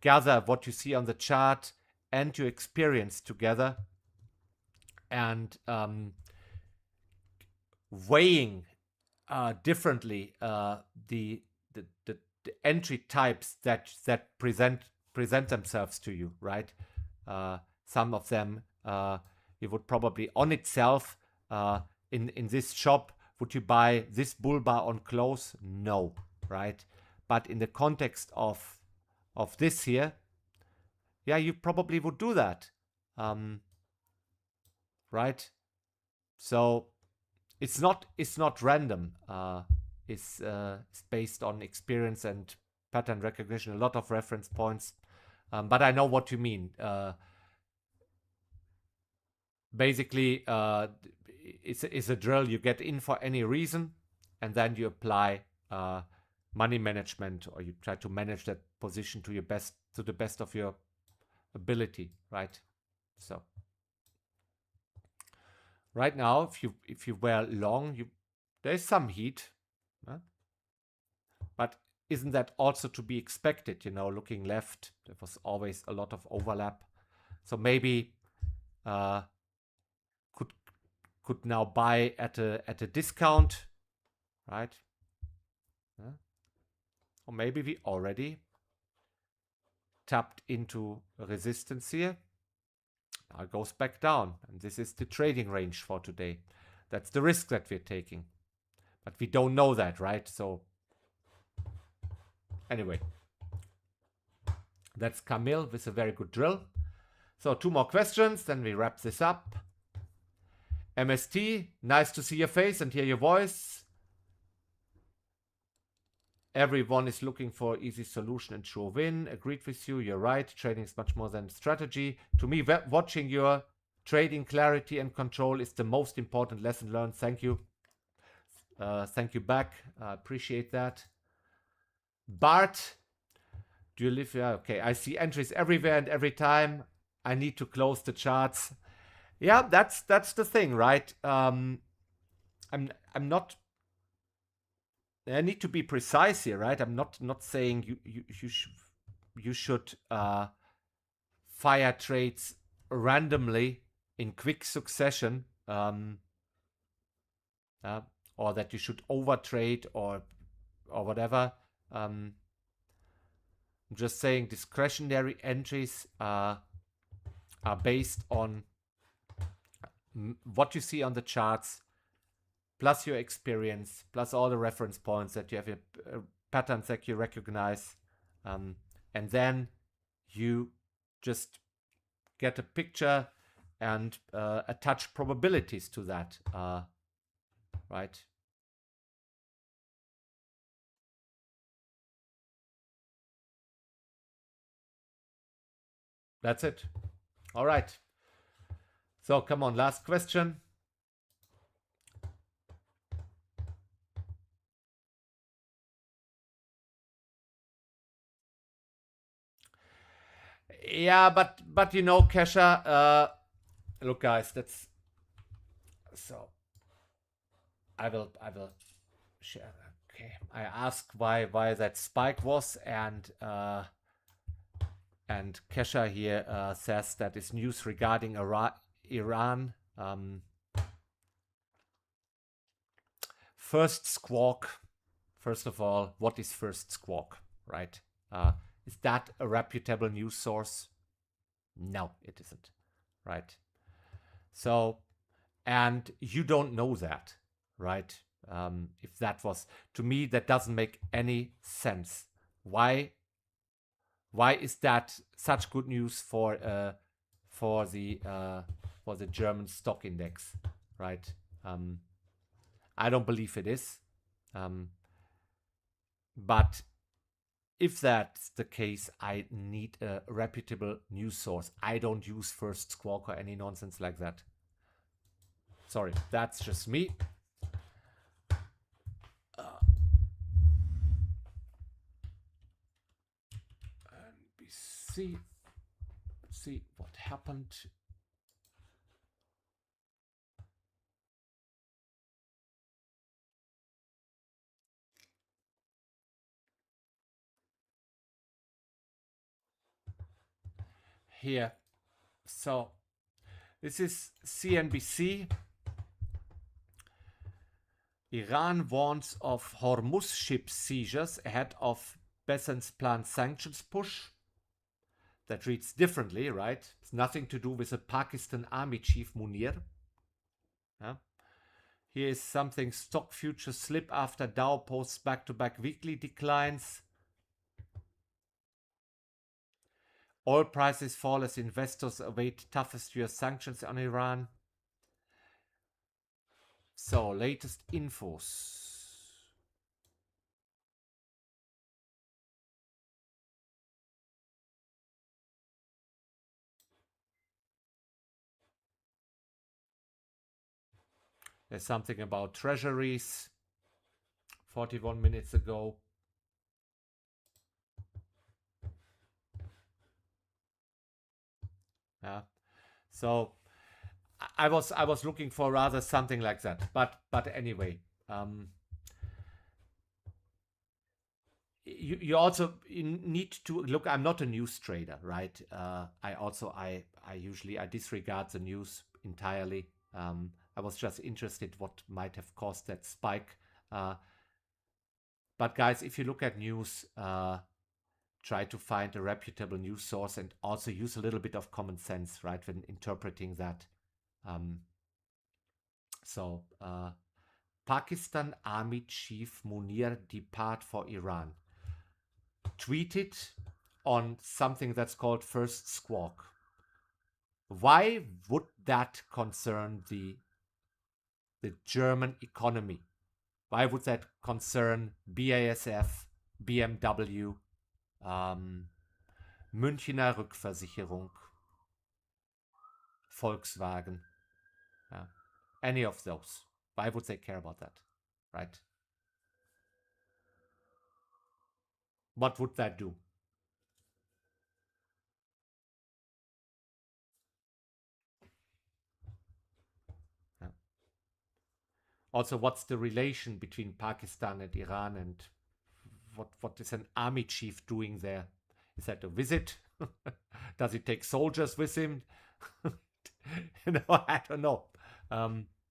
gather what you see on the chart and your experience together, and weighing differently the entry types that present themselves to you, right? Some of them you would probably on itself in this shop, would you buy this bull bar on close? No, right? But in the context of this here, yeah, you probably would do that, right? So it's not random. It's based on experience and pattern recognition, a lot of reference points. But I know what you mean. Basically, it's a drill. You get in for any reason, and then you apply money management, or you try to manage that position to the best of your ability, right? So right now, if you were long, there's some heat, huh? But isn't that also to be expected? You know, looking left, there was always a lot of overlap. So maybe could now buy at a discount, right? Yeah. Or maybe we already tapped into resistance here. Now it goes back down, and this is the trading range for today. That's the risk that we're taking, but we don't know that, right? So anyway, that's Camille with a very good drill. So 2 more questions, then we wrap this up. MST, nice to see your face and hear your voice. Everyone is looking for easy solution and sure win. Agreed with you. You're right. Trading is much more than strategy. To me, watching your trading clarity and control is the most important lesson learned. Thank you. Thank you back. I appreciate that. Bart, do you live here? Okay, I see entries everywhere and every time. I need to close the charts. Yeah, that's the thing, right? I'm not. I need to be precise here, right? I'm not saying you should you should fire trades randomly in quick succession, or that you should overtrade or whatever. I'm just saying discretionary entries are based on what you see on the charts, plus your experience, plus all the reference points that you have, patterns that you recognize, and then you just get a picture and attach probabilities to that, right? That's it. All right. So come on, last question. Yeah, but you know, Kesha, look, guys, that's so. I will share. Okay, I asked why that spike was, and Kesha here says that is news regarding Iran. First squawk. First of all, what is first squawk, right? Is that a reputable news source? No, it isn't, right? So, and you don't know that, right? If that was, to me, that doesn't make any sense. Why is that such good news for the German stock index, right? I don't believe it is, but if that's the case, I need a reputable news source. I don't use First Squawk or any nonsense like that. Sorry, that's just me. NBC. Let's see what happened. Here. So this is CNBC. Iran warns of Hormuz ship seizures ahead of Besant's planned sanctions push. That reads differently, right? It's nothing to do with the Pakistan Army Chief Munir. Yeah. Here is something: stock futures slip after Dow posts back-to-back weekly declines. Oil prices fall as investors await toughest US sanctions on Iran. So, latest infos. There's something about treasuries 41 minutes ago. Yeah. So I was looking for rather something like that. But anyway, you also need to look. I'm not a news trader, right? I usually disregard the news entirely. I was just interested what might have caused that spike. But guys, if you look at news, try to find a reputable news source and also use a little bit of common sense, right, when interpreting that. So, Pakistan Army Chief Munir depart for Iran. Tweeted on something that's called First Squawk. Why would that concern the German economy? Why would that concern BASF, BMW, Münchner Rückversicherung, Volkswagen? Any of those? Why would they care about that, right? What would that do? Also, what's the relation between Pakistan and Iran, and what is an army chief doing there Is that a visit? Does he take soldiers with him? I don't know.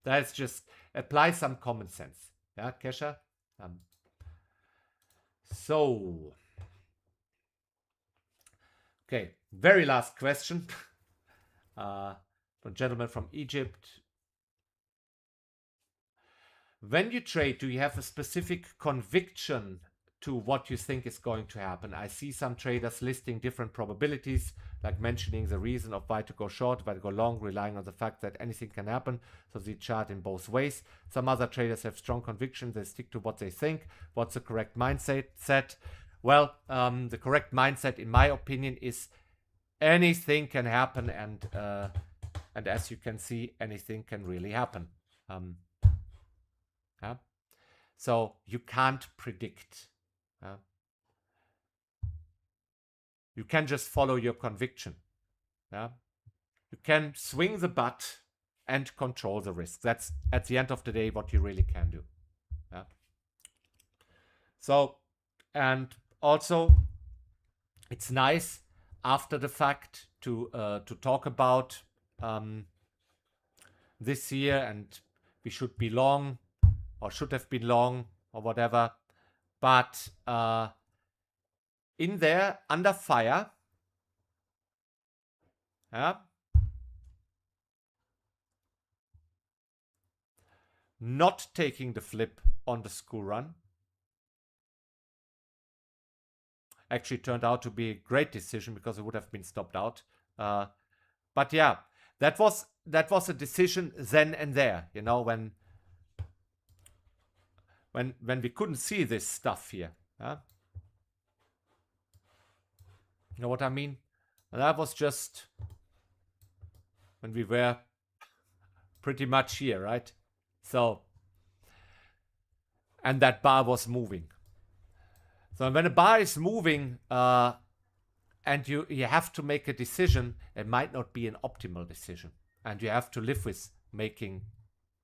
That's just apply some common sense. Yeah, Kesha? So, okay, very last question. From a gentleman from Egypt. When you trade, do you have a specific conviction to what you think is going to happen? I see some traders listing different probabilities, like mentioning the reason of why to go short, why to go long, relying on the fact that anything can happen, so they chart in both ways. Some other traders have strong conviction, they stick to what they think. What's the correct mindset? Well, the correct mindset, in my opinion, is anything can happen, and as you can see, anything can really happen. Yeah? So you can't predict. You can just follow your conviction. Yeah? You can swing the bat and control the risk. That's at the end of the day what you really can do. Yeah? So, and also it's nice after the fact to talk about this year, and we should be long or should have been long or whatever, but in there under fire, yeah, not taking the flip on the school run actually turned out to be a great decision, because it would have been stopped out. But yeah, that was a decision then and there, you know, when we couldn't see this stuff here. You know what I mean? And that was just when we were pretty much here, right? So, and that bar was moving. So when a bar is moving, and you have to make a decision, it might not be an optimal decision, and you have to live with making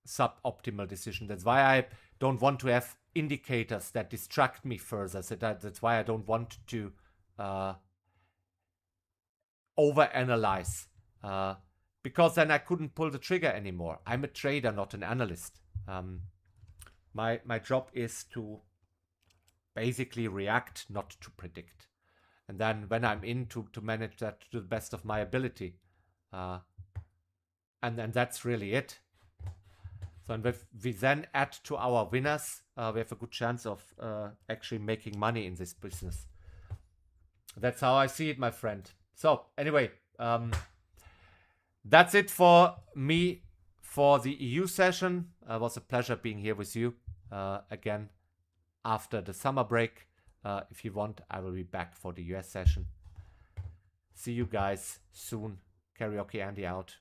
suboptimal decisions. That's why I don't want to have indicators that distract me further. So that's why I don't want to overanalyze, because then I couldn't pull the trigger anymore. I'm a trader, not an analyst. My job is to basically react, not to predict. And then when I'm in, to manage that to the best of my ability. And then that's really it. So if we then add to our winners, we have a good chance of actually making money in this business. That's how I see it, my friend. So anyway, that's it for me for the EU session. It was a pleasure being here with you again after the summer break. If you want, I will be back for the US session. See you guys soon. Karaoke Andi out.